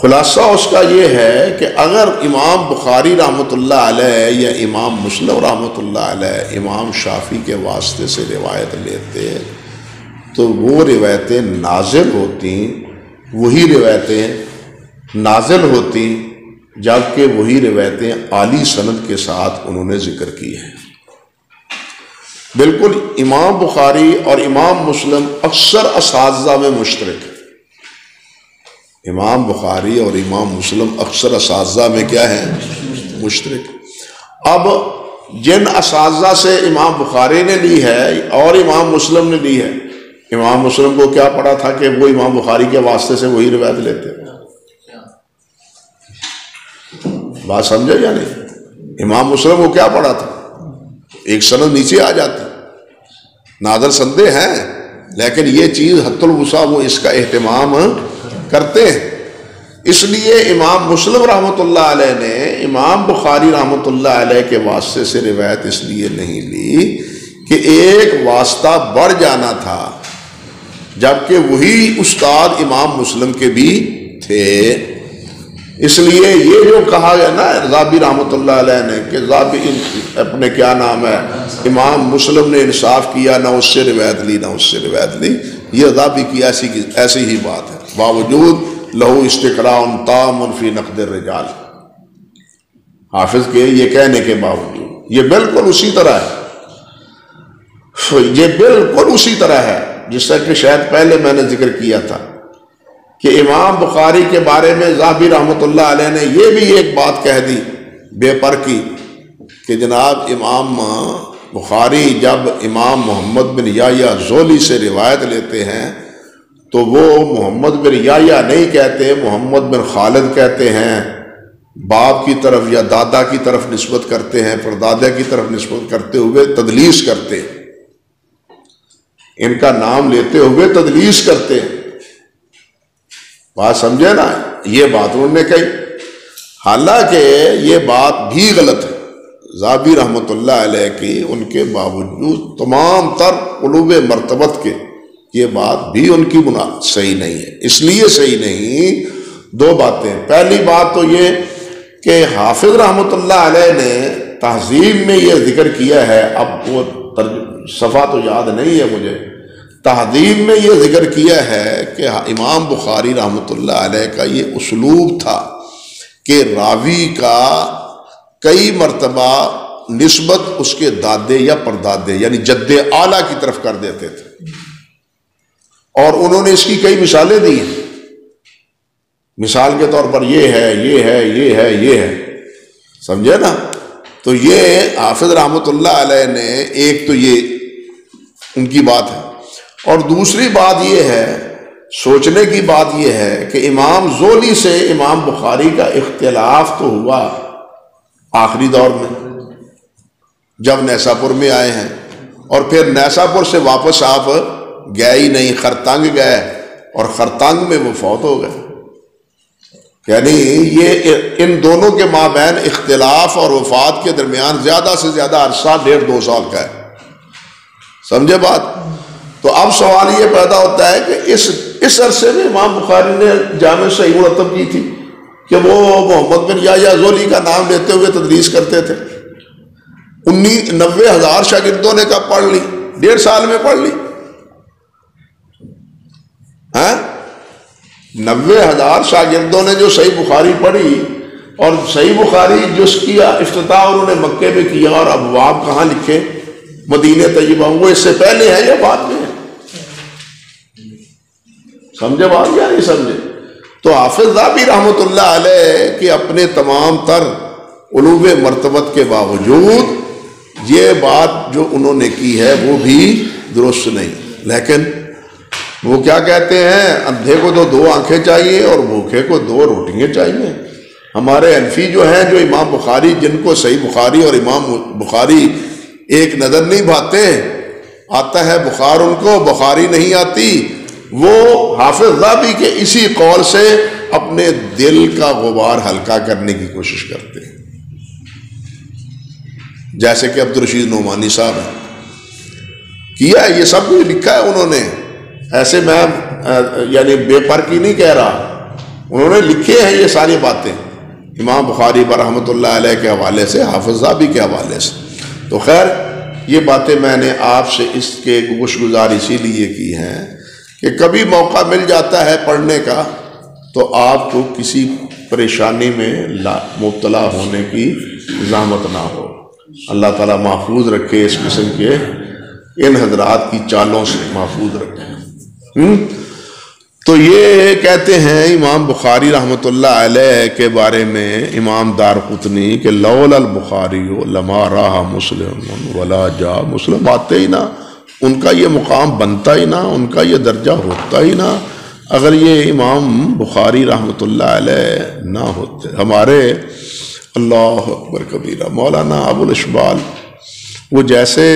خلاصہ اس کا یہ ہے کہ اگر امام بخاری رحمۃ اللہ علیہ یا امام مسلم رحمۃ اللہ علیہ امام شافعی کے واسطے سے روایت لیتے تو وہ روایتیں نازل ہوتی، وہی روایتیں نازل ہوتی، جبکہ وہی روایتیں عالی سند کے ساتھ انہوں نے ذکر کی ہیں۔ بالکل امام بخاری اور امام مسلم اکثر اساتذہ میں مشترک ہیں، امام بخاری اور امام مسلم اکثر اساتذہ میں کیا ہیں؟ مشترک۔ اب جن اساتذہ سے امام بخاری نے لی ہے اور امام مسلم نے لی ہے، امام مسلم کو کیا پڑا تھا کہ وہ امام بخاری کے واسطے سے وہی روایت لیتے، بات سمجھے یا نہیں؟ امام مسلم کو کیا پڑا تھا؟ ایک سند نیچے آ جاتی، نادر سندے ہیں، لیکن یہ چیز حد الوسع وہ اس کا اہتمام کرتے ہیں۔ اس لیے امام مسلم رحمۃ اللہ علیہ نے امام بخاری رحمۃ اللہ علیہ کے واسطے سے روایت اس لیے نہیں لی کہ ایک واسطہ بڑھ جانا تھا، جبکہ وہی استاد امام مسلم کے بھی تھے۔ اس لیے یہ جو کہا گیا نا ذابی رحمۃ اللہ علیہ نے کہ ذابی اپنے کیا نام ہے امام مسلم نے انصاف کیا، نہ اس سے روایت لی نہ اس سے روایت لی، یہ ذابی کی ایسی ہی بات ہے، باوجود لہو استقراء تام فی نقد الرجال، حافظ کے یہ کہنے کے باوجود یہ بالکل اسی طرح ہے، یہ بالکل اسی طرح ہے جس طرح کہ شاید پہلے میں نے ذکر کیا تھا کہ امام بخاری کے بارے میں ذابی رحمۃ اللہ علیہ نے یہ بھی ایک بات کہہ دی بے پر کی کہ جناب امام بخاری جب امام محمد بن یحییٰ زولی سے روایت لیتے ہیں تو وہ محمد بن یحییٰ نہیں کہتے، محمد بن خالد کہتے ہیں، باپ کی طرف یا دادا کی طرف نسبت کرتے ہیں، پردادا کی طرف نسبت کرتے ہوئے تدلیس کرتے ہیں۔ ان کا نام لیتے ہوئے تدلیس کرتے ہیں. بات سمجھے نا؟ یہ بات انہوں نے کہی، حالانکہ یہ بات بھی غلط ہے. زابی رحمۃ اللہ علیہ کی ان کے باوجود تمام تر قلوب مرتبت کے یہ بات بھی ان کی صحیح نہیں ہے. اس لیے صحیح نہیں، دو باتیں. پہلی بات تو یہ کہ حافظ رحمۃ اللہ علیہ نے تہذیب میں یہ ذکر کیا ہے، اب وہ صفحہ تو یاد نہیں ہے مجھے، تہذیب میں یہ ذکر کیا ہے کہ امام بخاری رحمۃ اللہ علیہ کا یہ اسلوب تھا کہ راوی کا کئی مرتبہ نسبت اس کے دادے یا پردادے یعنی جد اعلیٰ کی طرف کر دیتے تھے، اور انہوں نے اس کی کئی مثالیں دی ہیں. مثال کے طور پر یہ ہے، یہ ہے، یہ ہے، یہ ہے، سمجھے نا؟ تو یہ حافظ رحمۃ اللہ علیہ نے ایک تو یہ ان کی بات ہے، اور دوسری بات یہ ہے، سوچنے کی بات یہ ہے کہ امام زولی سے امام بخاری کا اختلاف تو ہوا آخری دور میں جب نیساپور میں آئے ہیں، اور پھر نیساپور سے واپس آپ گئے ہی نہیں، خرتنگ گئے، اور خرتنگ میں وہ فوت ہو گئے. یعنی یہ ان دونوں کے مابین اختلاف اور وفات کے درمیان زیادہ سے زیادہ عرصہ 1.5-2 سال کا ہے. سمجھے بات؟ تو اب سوال یہ پیدا ہوتا ہے کہ اس عرصے میں امام بخاری نے جامع صحیح مرتب کی تھی کہ وہ محمد بن یحییٰ زولی کا نام لیتے ہوئے تدریس کرتے تھے. 90,000 شاگردوں نے کب پڑھ لی؟ 1.5 سال میں پڑھ لی. 90,000 شاگردوں نے جو صحیح بخاری پڑھی، اور صحیح بخاری جس کی افتتاح انہوں نے مکے میں کیا، اور ابواب کہاں لکھے؟ مدینہ طیبہ. وہ اس سے پہلے ہے یا بعد میں ہے؟ سمجھے بات یا نہیں سمجھے؟ تو حافظ ذابی رحمۃ اللہ علیہ کہ اپنے تمام تر علوم مرتبت کے باوجود یہ بات جو انہوں نے کی ہے وہ بھی درست نہیں. لیکن وہ کیا کہتے ہیں، اندھے کو تو 2 آنکھیں چاہیے اور بھوکے کو 2 روٹیاں چاہیے. ہمارے حنفی جو ہیں، جو امام بخاری، جن کو صحیح بخاری اور امام بخاری ایک نظر نہیں بھاتے، آتا ہے بخار ان کو، بخاری نہیں آتی، وہ حافظ ذابی کے اسی قول سے اپنے دل کا غبار ہلکا کرنے کی کوشش کرتے ہیں. جیسے کہ عبدالرشید نعمانی صاحب ہیں، کیا ہے یہ سب کچھ لکھا ہے انہوں نے. ایسے میں یعنی بے پر کی نہیں کہہ رہا، انہوں نے لکھے ہیں یہ ساری باتیں امام بخاری پر رحمۃ اللہ علیہ کے حوالے سے، حافظ ذابی کے حوالے سے. تو خیر یہ باتیں میں نے آپ سے اس کے گوشگزار اسی لیے کی ہیں کہ کبھی موقع مل جاتا ہے پڑھنے کا تو آپ کو کسی پریشانی میں مبتلا ہونے کی زحمت نہ ہو. اللہ تعالیٰ محفوظ رکھے اس قسم کے ان حضرات کی چالوں سے محفوظ رکھے. تو یہ کہتے ہیں امام بخاری رحمۃ اللہ علیہ کے بارے میں امام دارقطنی کہ لولا البخاری لما راہ مسلم ولا جا مسلم، آتے ہی نہ، ان کا یہ مقام بنتا ہی نہ، ان کا یہ درجہ ہوتا ہی نہ اگر یہ امام بخاری رحمۃ اللہ علیہ نہ ہوتے. ہمارے اللہ اکبر کبیرہ مولانا ابو الاشبال، وہ جیسے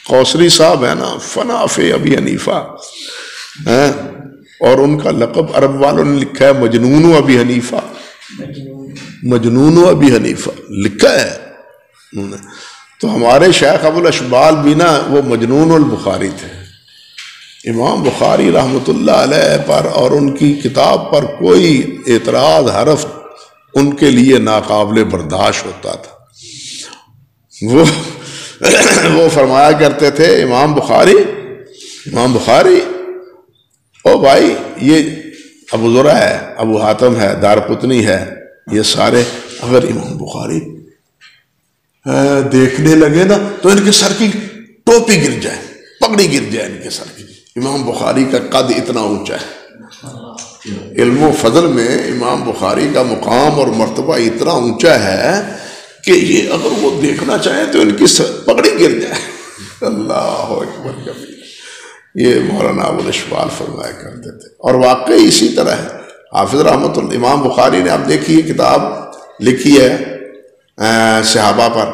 قوسری صاحب ہے نا، فناف ابی حنیفہ، اور ان کا لقب عرب والوں نے لکھا ہے مجنون ابی حنیفہ، مجنون ابی حنیفہ لکھا ہے انہوں نے. تو ہمارے شیخ ابو الاشبال بھی نا وہ مجنون البخاری تھے. امام بخاری رحمۃ اللہ علیہ پر اور ان کی کتاب پر کوئی اعتراض حرف ان کے لیے ناقابل برداشت ہوتا تھا. وہ فرمایا کرتے تھے امام بخاری او بھائی، یہ ابو زرع ہے، ابو حاتم ہے، دارقطنی ہے، یہ سارے اگر امام بخاری دیکھنے لگے نا تو ان کے سر کی ٹوپی گر جائے، پگڑی گر جائے ان کے سر کی. امام بخاری کا قد اتنا اونچا ہے، علم و فضل میں امام بخاری کا مقام اور مرتبہ اتنا اونچا ہے کہ یہ اگر وہ دیکھنا چاہیں تو ان کی پگڑی گر جائے. اللہ اکبر کبیر. یہ مولانا ابو الاشبال فرمایا کرتے تھے، اور واقعی اسی طرح ہے. حافظ رحمۃ اللہ امام بخاری نے اب دیکھیے کتاب لکھی ہے صحابہ پر،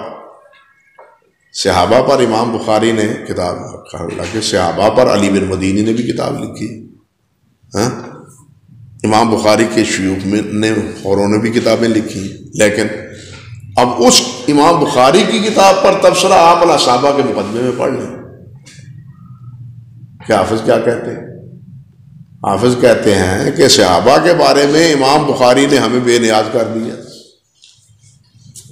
صحابہ پر امام بخاری نے کتاب رکھا، حالانکہ صحابہ پر علی بن مدینی نے بھی کتاب لکھی، ہاں امام بخاری کے شیوخ نے اوروں نے بھی کتابیں لکھی، لیکن اب اس امام بخاری کی کتاب پر تبصرہ آپ صحابہ کے مقدمے میں پڑھ لیں کہ حافظ کیا کہتے ہیں؟ حافظ کہتے ہیں کہ صحابہ کے بارے میں امام بخاری نے ہمیں بے نیاز کر دیا،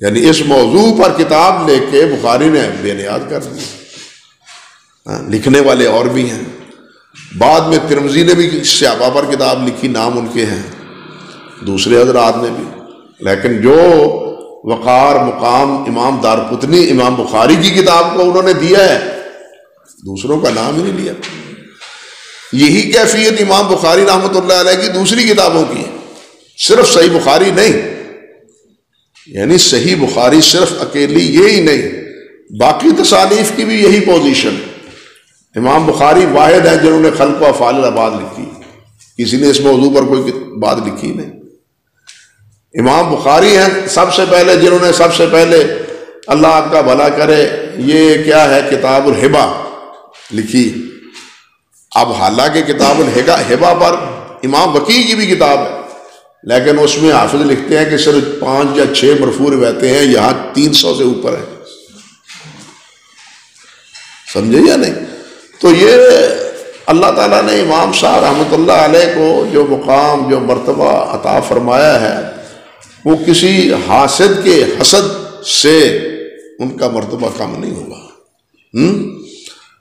یعنی اس موضوع پر کتاب لے کے بخاری نے بے نیاز کر دیا۔ لکھنے والے اور بھی ہیں، بعد میں ترمذی نے بھی صحابہ پر کتاب لکھی، نام ان کے ہیں، دوسرے حضرات نے بھی، لیکن جو وقار مقام امام دارقطنی امام بخاری کی کتاب کو انہوں نے دیا ہے، دوسروں کا نام ہی نہیں لیا۔ یہی کیفیت امام بخاری رحمۃ اللہ علیہ کی دوسری کتابوں کی ہے، صرف صحیح بخاری نہیں، یعنی صحیح بخاری صرف اکیلی یہی نہیں، باقی تصانیف کی بھی یہی پوزیشن ہے۔ امام بخاری واحد ہیں جنہوں نے خلق و افعال العباد لکھی، کسی نے اس موضوع پر کوئی بات لکھی نہیں۔ امام بخاری ہیں سب سے پہلے جنہوں نے سب سے پہلے، اللہ آپ کا بھلا کرے، یہ کیا ہے کتاب الہبہ لکھی۔ اب حالانکہ کتاب الہبہ پر امام وکیع کی بھی کتاب ہے، لیکن اس میں حافظ لکھتے ہیں کہ صرف 5 یا 6 مرفوع روایتیں ہیں، یہاں 300 سے اوپر ہیں، سمجھے یا نہیں؟ تو یہ اللہ تعالیٰ نے امام صاحب رحمۃ اللہ علیہ کو جو مقام جو مرتبہ عطا فرمایا ہے، وہ کسی حاسد کے حسد سے ان کا مرتبہ کم نہیں ہوگا۔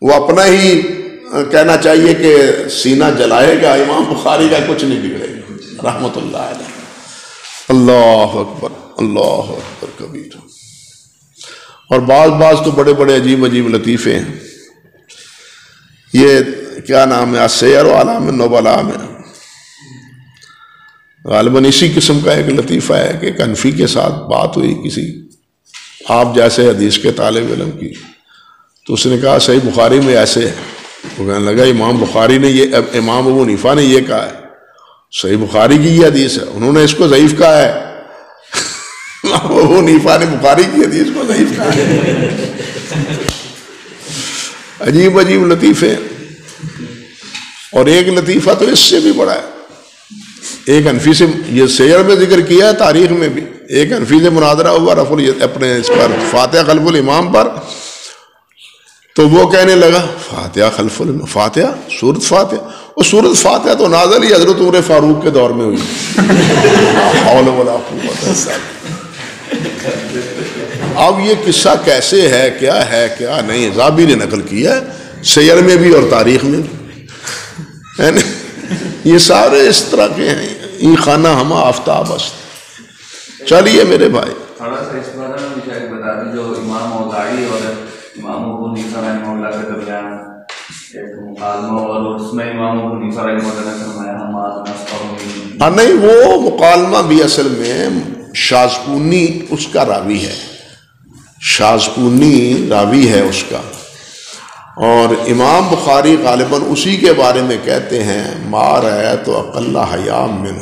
وہ اپنا ہی کہنا چاہیے کہ سینہ جلائے گا، امام بخاری کا کچھ نہیں بگڑے گا رحمۃ اللہ علیہ۔ اللہ اکبر، اللہ اکبر کبیر۔ اور بعض تو بڑے بڑے عجیب عجیب لطیفے ہیں۔ یہ کیا نام ہے، السیر و اعلام النبلاء میں غالباً اسی قسم کا ایک لطیفہ ہے کہ ایک حنفی کے ساتھ بات ہوئی کسی آپ جیسے حدیث کے طالب علم کی، تو اس نے کہا صحیح بخاری میں ایسے ہے، وہ کہنے لگا امام بخاری نے یہ، امام ابو حنیفہ نے یہ کہا ہے، صحیح بخاری کی یہ حدیث ہے، انہوں نے اس کو ضعیف کہا ہے۔ امام ابو حنیفہ نے بخاری کی حدیث کو ضعیف کہا ہے۔ عجیب عجیب لطیفے۔ اور ایک لطیفہ تو اس سے بھی بڑا ہے، ایک حنفی سے یہ سیر میں ذکر کیا ہے، تاریخ میں بھی ایک حنفی سے مناظرہ ہوا اپنے اس پر فاتحہ خلف الامام پر، تو وہ کہنے لگا فاتحہ خلف الامام، فاتحہ سورۃ فاتحہ، اور سورۃ فاتحہ تو نازل ہی حضرت عمر فاروق کے دور میں ہوئی۔ حول ولا قوت الا باللہ۔ اب یہ قصہ کیسے ہے، کیا نہیں، زابی نے نقل کیا ہے سیر میں بھی اور تاریخ میں بھی، یہ سارے اس طرح کے ہیں، یہ خانہ ہما آفتاب است۔ چلیے میرے بھائی، تھوڑا سا اس بارے میں بھی شاید بتا دیں، جو امام اوزاعی اور امام ابو حنیفہ رحمہ اللہ کے درمیان ایک مکالمہ، اور اس میں امام ابو حنیفہ رحمہ اللہ نے فرمایا ہم نہیں، وہ مکالمہ بھی اصل میں شازکونی اس کا راوی ہے، شازکونی راوی ہے اس کا، اور امام بخاری غالباً اسی کے بارے میں کہتے ہیں ما رأیت اقل حیا منہ،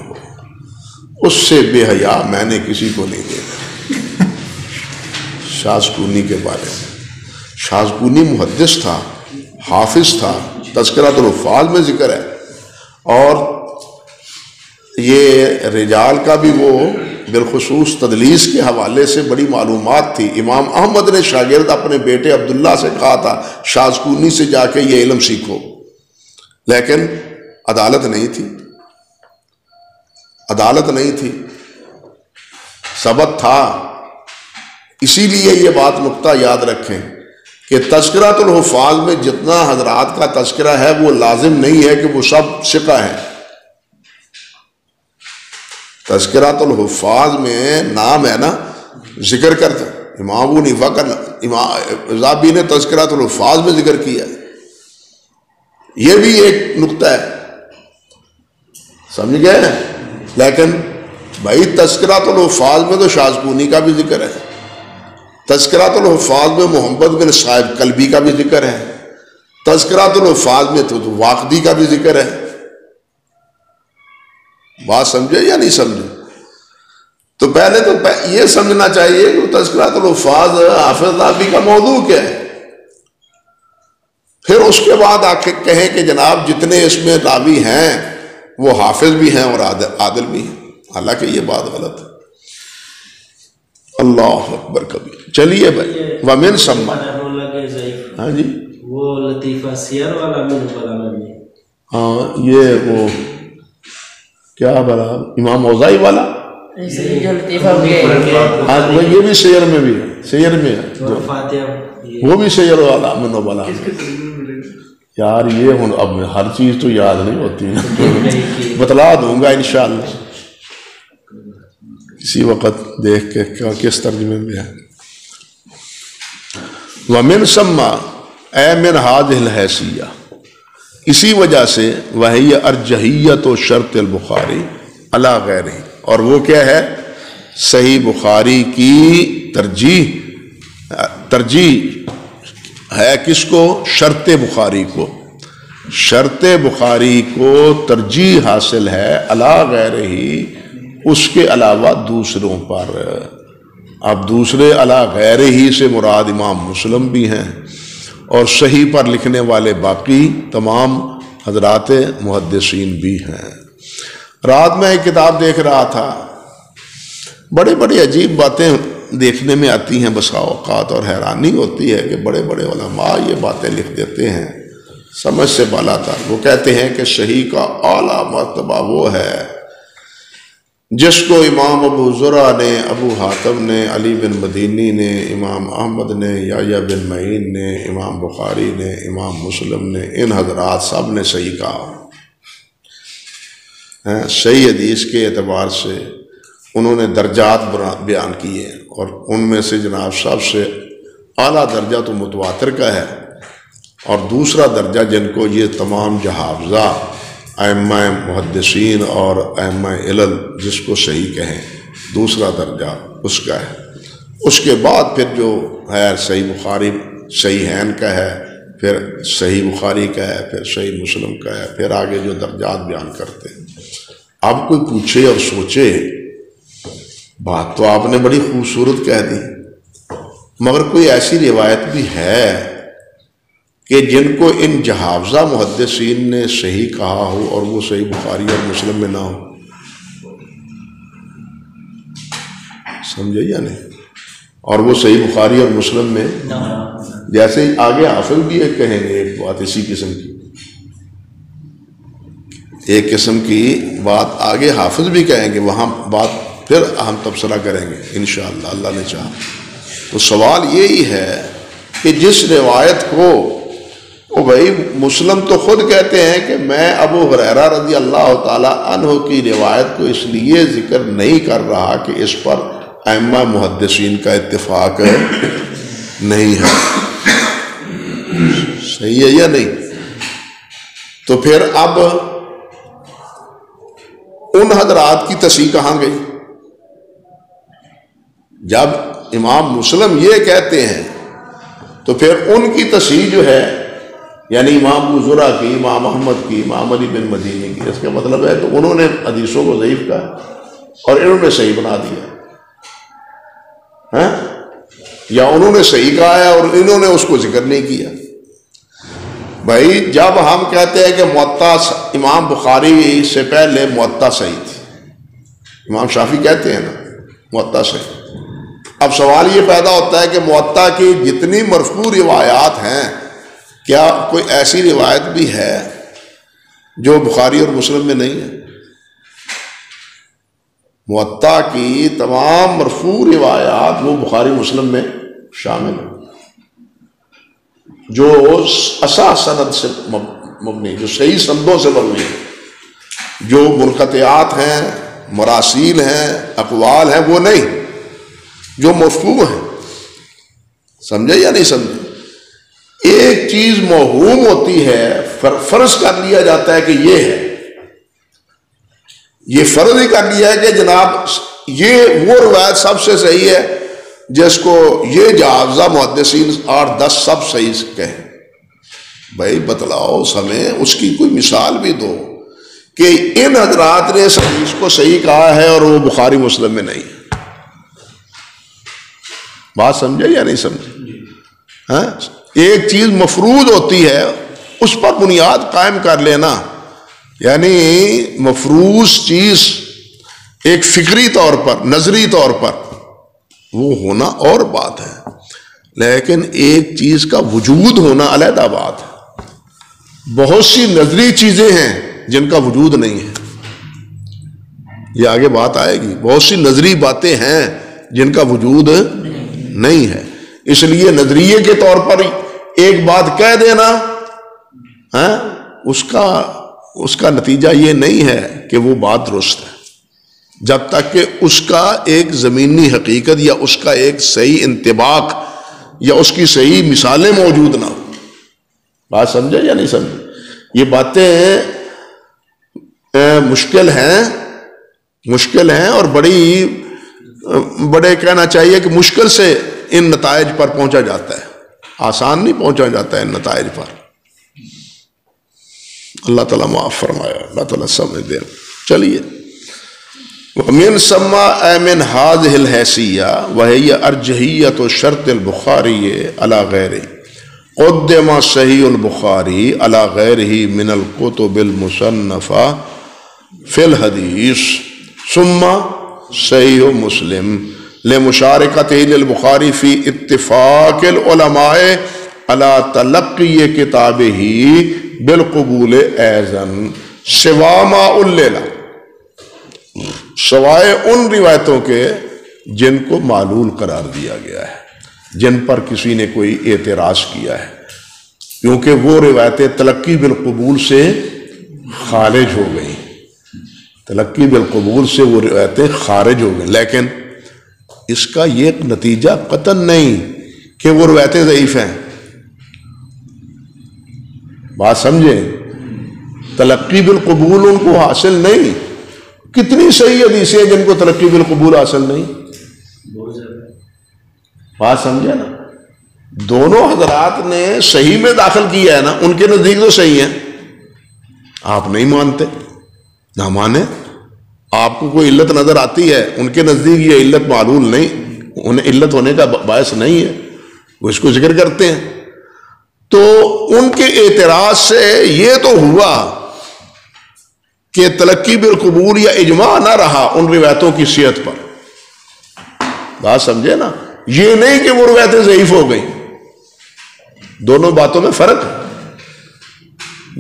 اس سے بے حیا میں نے کسی کو نہیں دیکھا۔ شازکونی کے بارے میں، شازکونی محدث تھا، حافظ تھا، تذکرۃ الحفاظ میں ذکر ہے، اور یہ رجال کا بھی وہ بالخصوص تدلیس کے حوالے سے بڑی معلومات تھی۔ امام احمد نے شاگرد اپنے بیٹے عبداللہ سے کہا تھا شازکونی سے جا کے یہ علم سیکھو، لیکن عدالت نہیں تھی، ثبت تھا۔ اسی لیے یہ بات نقطہ یاد رکھیں کہ تذکرۃ الحفاظ میں جتنا حضرات کا تذکرہ ہے وہ لازم نہیں ہے کہ وہ سب ثقہ ہیں۔ تذکرۃ الحفاظ میں نام ہے نا، ذکر کرتا امام ابو حنیفہ کا، زابی نے تذکرۃ الحفاظ میں ذکر کیا، یہ بھی ایک نقطہ ہے، سمجھ گئے؟ لیکن بھائی تذکرۃ الحفاظ میں تو شازکونی کا بھی ذکر ہے، تذکرۃ الحفاظ میں محمد بن صاحب کلبی کا بھی ذکر ہے، تذکرۃ الحفاظ میں تو واقدی کا بھی ذکر ہے۔ بات سمجھے یا نہیں سمجھے؟ تو پہلے تو یہ سمجھنا چاہیے کہ تذکرۃ الحفاظ حافظ راوی کا موضوع کیا ہے، پھر اس کے بعد آ کے کہیں کہ جناب جتنے اس میں راوی ہیں وہ حافظ بھی ہیں اور عادل بھی ہیں، حالانکہ یہ بات غلط ہے۔ اللہ اکبر کبیر۔ چلیے بھائی، ومن سما، ہاں جی وہ لطیفہ سیر والا میں بلا میں، ہاں یہ وہ کیا بلا امام اوزائی والا، جو لطیفہ ہاں یہ بھی سیر میں بھی ہے، سیر میں ہے، فاتحہ وہ بھی سیر والا من و بلا یار۔ یہ ہوں اب ہر چیز تو یاد نہیں ہوتی نا، بتلا دوں گا انشاءاللہ کسی وقت دیکھ کے کس ترجمے میں ہے۔ وَمِن ثَمَّ اے من هَذِهِ الْحَیثیہ، اسی وجہ سے وَهِیَ أَرْجَحِیَّةُ شرط البخاری علی غیرہ، اور وہ کیا ہے؟ صحیح بخاری کی ترجیح ہے کس کو؟ شرط بخاری کو، شرط بخاری کو ترجیح حاصل ہے علی غیرہ، اس کے علاوہ دوسروں پر۔ اب دوسرے علی غیرہ ہی سے مراد امام مسلم بھی ہیں، اور صحیح پر لکھنے والے باقی تمام حضرات محدثین بھی ہیں۔ رات میں ایک کتاب دیکھ رہا تھا، بڑے بڑے عجیب باتیں دیکھنے میں آتی ہیں بسا اوقات، اور حیرانی ہوتی ہے کہ بڑے بڑے علماء یہ باتیں لکھ دیتے ہیں سمجھ سے بالا تر۔ وہ کہتے ہیں کہ صحیح کا اعلیٰ مرتبہ وہ ہے جس کو امام ابو زرع نے، ابو حاتم نے، علی بن مدینی نے، امام احمد نے، یحییٰ بن معین نے، امام بخاری نے، امام مسلم نے، ان حضرات سب نے صحیح کہا۔ صحیح حدیث کے اعتبار سے انہوں نے درجات بیان کیے، اور ان میں سے جناب سب سے اعلیٰ درجہ تو متواتر کا ہے، اور دوسرا درجہ جن کو یہ تمام جہافظہ ائمہ محدثین اور ائمہ علل جس کو صحیح کہیں، دوسرا درجہ اس کا ہے۔ اس کے بعد پھر جو ہے صحیح بخاری صحیحین کا ہے، پھر صحیح بخاری کا ہے، پھر صحیح مسلم کا ہے، پھر آگے جو درجات بیان کرتے ہیں۔ اب کوئی پوچھے اور سوچے، بات تو آپ نے بڑی خوبصورت کہہ دی، مگر کوئی ایسی روایت بھی ہے کہ جن کو ان جہافظہ محدثین نے صحیح کہا ہو اور وہ صحیح بخاری اور مسلم میں نہ ہو؟ سمجھے یا نہیں؟ اور وہ صحیح بخاری اور مسلم میں، جیسے آگے حافظ بھی ایک کہیں گے ایک بات اسی قسم کی، ایک قسم کی بات آگے حافظ بھی کہیں گے، وہاں بات پھر ہم تبصرہ کریں گے انشاءاللہ اللہ نے چاہا۔ تو سوال یہی ہے کہ جس روایت کو وہ بھائی مسلم تو خود کہتے ہیں کہ میں ابو ہریرہ رضی اللہ تعالی عنہ کی روایت کو اس لیے ذکر نہیں کر رہا کہ اس پر ائمہ محدثین کا اتفاق نہیں ہے، صحیح ہے یا نہیں؟ تو پھر اب ان حضرات کی تصحیح کہاں گئی؟ جب امام مسلم یہ کہتے ہیں تو پھر ان کی تصحیح جو ہے، یعنی امام ابو زرع کی، امام احمد کی، امام علی بن مدینی کی، اس کا مطلب ہے تو انہوں نے حدیثوں کو ضعیف کہا اور انہوں نے صحیح بنا دیا، یا انہوں نے صحیح کہا ہے اور انہوں نے اس کو ذکر نہیں کیا۔ بھائی جب ہم کہتے ہیں کہ موطا امام بخاری سے پہلے موطا صحیح تھی، امام شافعی کہتے ہیں نا موطا صحیح، اب سوال یہ پیدا ہوتا ہے کہ موطا کی جتنی مرفوع روایات ہیں کیا کوئی ایسی روایت بھی ہے جو بخاری اور مسلم میں نہیں ہے؟ موطا کی تمام مرفوع روایات وہ بخاری مسلم میں شامل ہیں، جو اصح سند سے مبنی، جو صحیح سندوں سے مبنی ہے، جو منقطعات ہیں، مراسیل ہیں، اقوال ہیں، وہ نہیں، جو مرفوع ہیں۔ سمجھے یا نہیں سمجھے؟ ایک چیز موہوم ہوتی ہے، فرض کر لیا جاتا ہے کہ یہ ہے، یہ فرض ہی کر لیا ہے کہ جناب یہ وہ روایت سب سے صحیح ہے جس کو یہ جہافظہ محدثین 8-10 سب صحیح کہیں۔ بھائی بتلاؤ ہمیں اس کی کوئی مثال بھی دو کہ ان حضرات نے اس حدیث کو صحیح کہا ہے اور وہ بخاری مسلم میں نہیں ہے۔ بات سمجھے یا نہیں سمجھے؟ ہاں، ایک چیز مفروض ہوتی ہے اس پر بنیاد قائم کر لینا، یعنی مفروض چیز ایک فکری طور پر، نظری طور پر وہ ہونا اور بات ہے، لیکن ایک چیز کا وجود ہونا علیحدہ بات ہے۔ بہت سی نظری چیزیں ہیں جن کا وجود نہیں ہے، یہ آگے بات آئے گی، بہت سی نظری باتیں ہیں جن کا وجود نہیں ہے، اس لیے نظریے کے طور پر ایک بات کہہ دینا اس کا نتیجہ یہ نہیں ہے کہ وہ بات درست ہے، جب تک کہ اس کا ایک زمینی حقیقت یا اس کا ایک صحیح انطباق یا اس کی صحیح مثالیں موجود نہ ہو۔ بات سمجھے یا نہیں سمجھے؟ یہ باتیں مشکل ہیں اور بڑے کہنا چاہیے کہ مشکل سے ان نتائج پر پہنچا جاتا ہے، آسان نہیں پہنچا جاتا ہے ان نتائج پر۔ اللہ تعالیٰ معاف فرمایا، اللہ تعالیٰ سمجھ دے۔ چلیے، وَمِن ثَمَّ أَيْ مِنْ هَذِهِ الْحَيْثِيَّةِ وَهِيَ أَرْجَحِيَّةُ شَرْطِ الْبُخَارِيِّ عَلَى غَيْرِهِ قُدِّمَ صَحِيحُ الْبُخَارِي عَلَى غَيْرِهِ مِنَ الْكُتُبِ الْمُصَنَّفَةِ فِي الْحَدِيثِ ثُمَّ صَحِيحُ مُسْلِمٍ لِمُشَارَكَتِهِ لِلْبُخَارِي فِي اتِّفَاقِ الْعُلَمَاءِ عَلَى تَلَقِّي كِتَابِهِ بالقبول ایضاً سوا ما علل، سوائے ان روایتوں کے جن کو معلول قرار دیا گیا ہے، جن پر کسی نے کوئی اعتراض کیا ہے، کیونکہ وہ روایتیں تلقی بالقبول سے خارج ہو گئیں، تلقی بالقبول سے وہ روایتیں خارج ہو گئیں، لیکن اس کا یہ نتیجہ قطعاً نہیں کہ وہ روایتیں ضعیف ہیں۔ بات سمجھیں، تلقی بالقبول ان کو حاصل نہیں۔ کتنی صحیح حدیثیں جن کو تلقی بالقبول حاصل نہیں، بات سمجھے نا؟ دونوں حضرات نے صحیح میں داخل کیا ہے نا، ان کے نزدیک تو صحیح ہے، آپ نہیں مانتے، نہ مانے، آپ کو کوئی علت نظر آتی ہے، ان کے نزدیک یہ علت معلول نہیں، انہیں علت ہونے کا باعث نہیں ہے، وہ اس کو ذکر کرتے ہیں۔ تو ان کے اعتراض سے یہ تو ہوا کہ تلقی بالقبول یا اجماع نہ رہا ان روایتوں کی صحت پر، بات سمجھے نا؟ یہ نہیں کہ وہ روایتیں ضعیف ہو گئیں، دونوں باتوں میں فرق ہے۔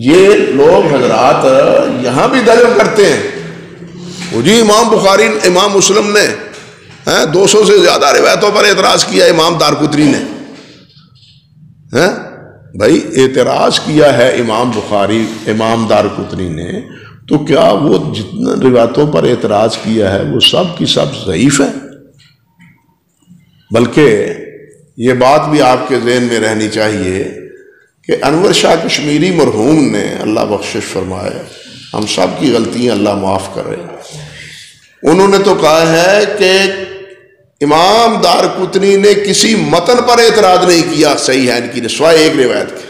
یہ لوگ حضرات یہاں بھی دلیل کرتے ہیں، وہ جی امام بخاری امام مسلم نے 200 سے زیادہ روایتوں پر اعتراض کیا، امام دارقطنی نے، بھائی اعتراض کیا ہے امام بخاری امام دارقطنی نے، تو کیا وہ جتنا روایتوں پر اعتراض کیا ہے وہ سب کی سب ضعیف ہے؟ بلکہ یہ بات بھی آپ کے ذہن میں رہنی چاہیے کہ انور شاہ کشمیری مرحوم نے، اللہ بخشش فرمائے، ہم سب کی غلطیاں اللہ معاف کرے، انہوں نے تو کہا ہے کہ امام دارقطنی نے کسی متن پر اعتراض نہیں کیا صحیح ہے ان کی، سوائے ایک روایت کی،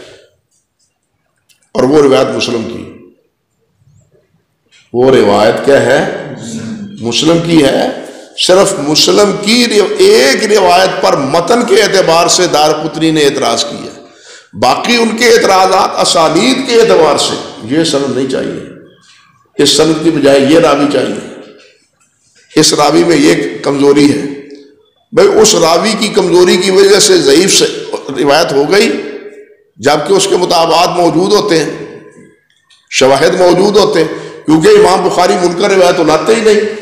اور وہ روایت مسلم کی، وہ روایت کیا ہے؟ مسلم کی ہے۔ صرف مسلم کی ایک روایت پر متن کے اعتبار سے دارقطنی نے اعتراض کیا، باقی ان کے اعتراضات اسانید کے اعتبار سے، یہ سند نہیں چاہیے، اس سند کی بجائے یہ راوی چاہیے، اس راوی میں یہ کمزوری ہے، بھئی اس راوی کی کمزوری کی وجہ سے ضعیف سے روایت ہو گئی، جبکہ اس کے مطابقات موجود ہوتے ہیں، شواہد موجود ہوتے ہیں، کیونکہ امام بخاری منکر روایت تو لاتے ہی نہیں،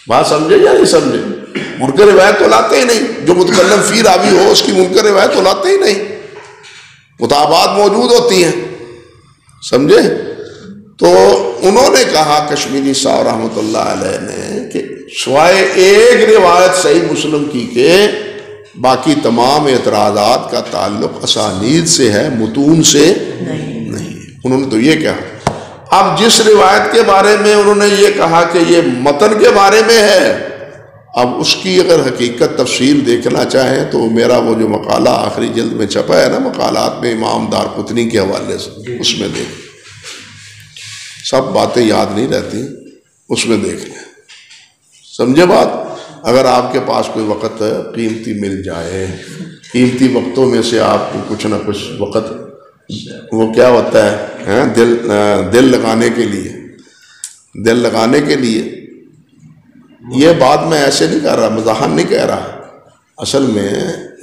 بات سمجھے یا نہیں سمجھے؟ منکر روایت تو لاتے ہی نہیں، جو متکلم فی راوی ہو اس کی منکر روایت تو لاتے ہی نہیں، مطابقات موجود ہوتی ہیں، سمجھے؟ تو انہوں نے کہا کشمیری صاحب رحمۃ اللہ علیہ نے کہ سوائے ایک روایت صحیح مسلم کی کہ باقی تمام اعتراضات کا تعلق اسانید سے ہے، متون سے نہیں، انہوں نے تو یہ کہا۔ اب جس روایت کے بارے میں انہوں نے یہ کہا کہ یہ متن کے بارے میں ہے، اب اس کی اگر حقیقت تفصیل دیکھنا چاہیں تو میرا وہ جو مقالہ آخری جلد میں چھپا ہے نا مقالات میں امام دارقطنی کے حوالے سے، اس میں دیکھ، سب باتیں یاد نہیں رہتی، اس میں دیکھ لیں، سمجھے بات؟ اگر آپ کے پاس کوئی وقت قیمتی مل جائے، قیمتی وقتوں میں سے آپ کو کچھ نہ کچھ وقت، وہ کیا ہوتا ہے دل لگانے کے لیے، دل لگانے کے لیے. یہ بات میں ایسے نہیں کر رہا، مزاحن نہیں کہہ رہا. اصل میں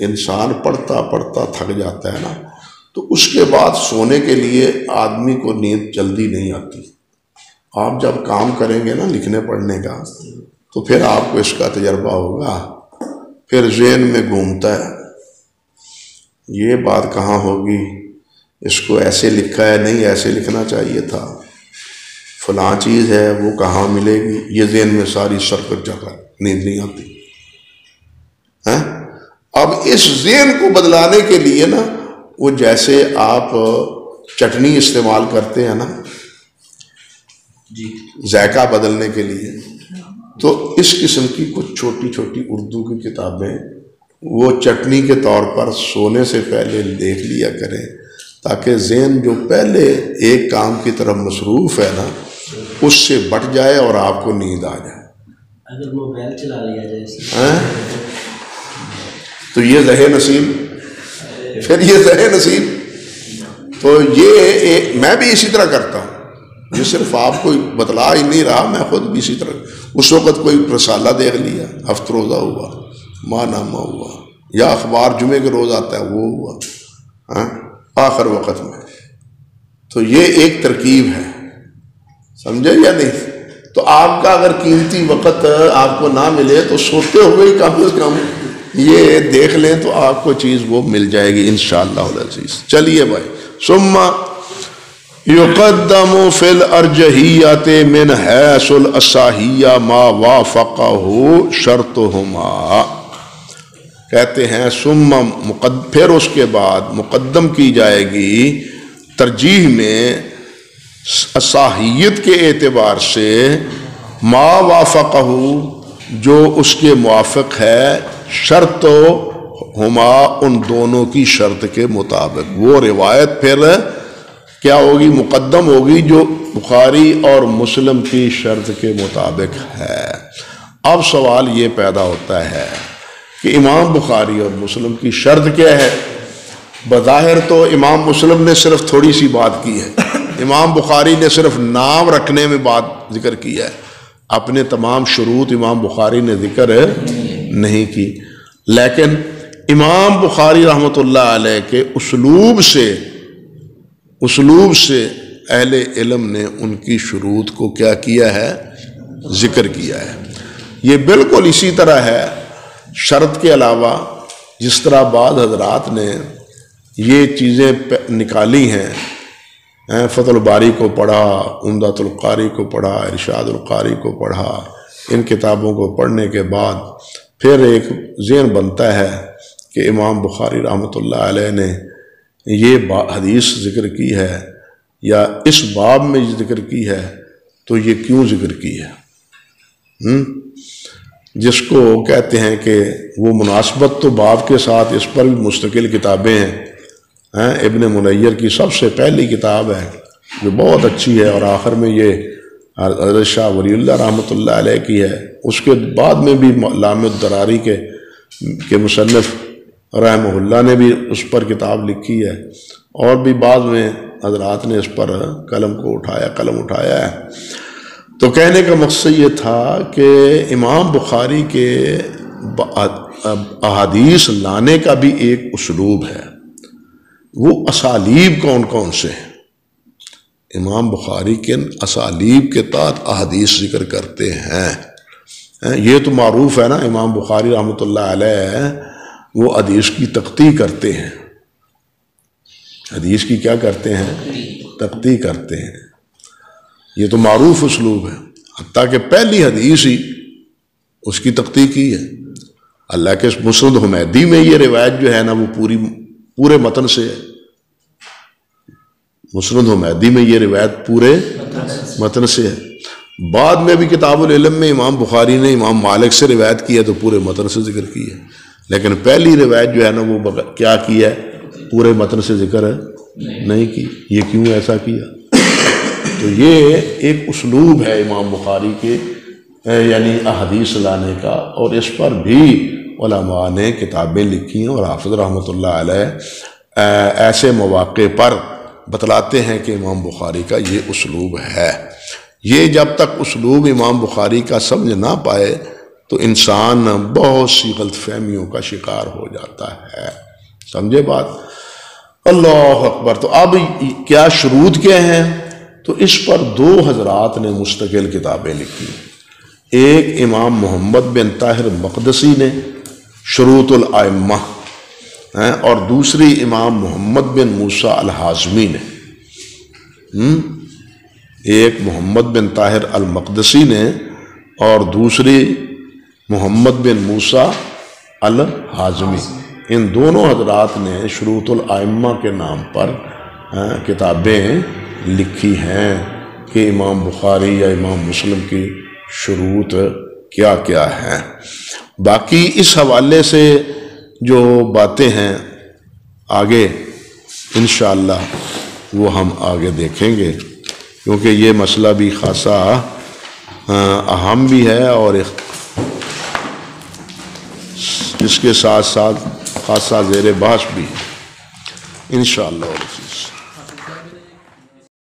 انسان پڑھتا پڑھتا تھک جاتا ہے نا، تو اس کے بعد سونے کے لیے آدمی کو نیند جلدی نہیں آتی. آپ جب کام کریں گے نا لکھنے پڑھنے کا، تو پھر آپ کو اس کا تجربہ ہوگا، پھر ذہن میں گھومتا ہے یہ بات کہاں ہوگی، اس کو ایسے لکھا ہے، نہیں ایسے لکھنا چاہیے تھا، فلاں چیز ہے وہ کہاں ملے گی، یہ ذہن میں ساری سرکت جگہ، نیند نہیں آتی. اب اس ذہن کو بدلانے کے لیے نا، وہ جیسے آپ چٹنی استعمال کرتے ہیں نا ذائقہ بدلنے کے لیے، تو اس قسم کی کچھ چھوٹی چھوٹی اردو کی کتابیں وہ چٹنی کے طور پر سونے سے پہلے دیکھ لیا کریں، تاکہ ذہن جو پہلے ایک کام کی طرف مصروف ہے نا، اس سے بٹ جائے اور آپ کو نیند آ جائے. اگر موبائل چلا لیا جائے تو یہ زہے نصیب، پھر یہ زہے نصیب. تو یہ میں بھی اسی طرح کرتا ہوں، یہ صرف آپ کو بتلا ہی نہیں رہا، میں خود بھی اسی طرح. اس وقت کوئی رسالہ دیکھ لیا، ہفت روزہ ہوا، ماہ نامہ ہوا، یا اخبار جمعے کے روز آتا ہے وہ ہوا آخر وقت میں. تو یہ ایک ترکیب ہے، سمجھے یا نہیں؟ تو آپ کا اگر قیمتی وقت آپ کو نہ ملے تو سوتے ہوئے ہی کم از کم یہ دیکھ لیں تو آپ کو چیز وہ مل جائے گی انشاءاللہ العزیز. چلیے بھائی، ثم یقدم فی الارجحیات من حیث الاصحیہ ما وافقہ شرطہما. کہتے ہیں ثم پھر اس کے بعد مقدم کی جائے گی ترجیح میں اصحیت کے اعتبار سے ما وافقہ، جو اس کے موافق ہے، شرط ہما، ان دونوں کی شرط کے مطابق. وہ روایت پھر کیا ہوگی؟ مقدم ہوگی جو بخاری اور مسلم کی شرط کے مطابق ہے. اب سوال یہ پیدا ہوتا ہے کہ امام بخاری اور مسلم کی شرط کیا ہے؟ بظاہر تو امام مسلم نے صرف تھوڑی سی بات کی ہے، امام بخاری نے صرف نام رکھنے میں بات ذکر کی ہے، اپنے تمام شروط امام بخاری نے ذکر نہیں کی. لیکن امام بخاری رحمۃ اللہ علیہ کے اسلوب سے اہل علم نے ان کی شروط کو کیا کیا ہے؟ ذکر کیا ہے. یہ بالکل اسی طرح ہے شرط کے علاوہ جس طرح بعض حضرات نے یہ چیزیں نکالی ہیں، فتح الباری کو پڑھا، عمدۃ القاری کو پڑھا، ارشاد القاری کو پڑھا، ان کتابوں کو پڑھنے کے بعد پھر ایک ذہن بنتا ہے کہ امام بخاری رحمۃ اللہ علیہ نے یہ حدیث ذکر کی ہے یا اس باب میں ذکر کی ہے، تو یہ کیوں ذکر کی ہے؟ جس کو کہتے ہیں کہ وہ مناسبت تو باب کے ساتھ، اس پر بھی مستقل کتابیں ہیں. ابن منیر کی سب سے پہلی کتاب ہے جو بہت اچھی ہے، اور آخر میں یہ حضرت شاہ ولی اللہ رحمۃ اللہ علیہ کی ہے. اس کے بعد میں بھی لام الدراری کے مصنف رحمہ اللہ نے بھی اس پر کتاب لکھی ہے، اور بھی بعض میں حضرات نے اس پر قلم اٹھایا ہے. تو کہنے کا مقصد یہ تھا کہ امام بخاری کے احادیث لانے کا بھی ایک اسلوب ہے. وہ اسالیب کون کون سے ہیں؟ امام بخاری کے اسالیب کے تحت احادیث ذکر کرتے ہیں. یہ تو معروف ہے نا، امام بخاری رحمۃ اللہ علیہ وہ حدیث کی تقطیع کرتے ہیں. حدیث کی کیا کرتے ہیں؟ تقطیع کرتے ہیں. یہ تو معروف اسلوب ہے، حتیٰ کہ پہلی حدیث ہی اس کی تقطیع کی ہے. اللہ کے مسند حمیدی میں یہ روایت جو ہے نا وہ پورے متن سے ہے. مسند حمیدی میں یہ روایت پورے متن سے ہے. بعد میں بھی کتاب العلم میں امام بخاری نے امام مالک سے روایت کی ہے تو پورے متن سے ذکر کی ہے. لیکن پہلی روایت جو ہے نا وہ کیا کی ہے؟ پورے متن سے ذکر ہے نہیں کی. یہ کیوں ایسا کیا؟ تو یہ ایک اسلوب ہے امام بخاری کے یعنی احادیث لانے کا، اور اس پر بھی علماء نے کتابیں لکھی ہیں، اور حافظ رحمۃ اللہ علیہ ایسے مواقع پر بتلاتے ہیں کہ امام بخاری کا یہ اسلوب ہے۔ یہ جب تک اسلوب امام بخاری کا سمجھ نہ پائے تو انسان بہت سی غلط فہمیوں کا شکار ہو جاتا ہے۔ سمجھے بات؟ اللہ اکبر۔ تو اب کیا شروط کیا ہیں؟ تو اس پر دو حضرات نے مستقل کتابیں لکھی، ایک امام محمد بن طاہر مقدسی نے شروط الائمہ، اور دوسری امام محمد بن موسیٰ الحازمی نے۔ ایک محمد بن طاہر المقدسی نے اور دوسری محمد بن موسیٰ الحازمی۔ ان دونوں حضرات نے شروط الائمہ کے نام پر کتابیں لکھی ہیں کہ امام بخاری یا امام مسلم کی شروط کیا کیا ہیں۔ باقی اس حوالے سے جو باتیں ہیں آگے انشاءاللہ وہ ہم آگے دیکھیں گے، کیونکہ یہ مسئلہ بھی خاصا اہم بھی ہے اور اس کے ساتھ ساتھ خاصا زیر بحث بھی ہے انشاءاللہ۔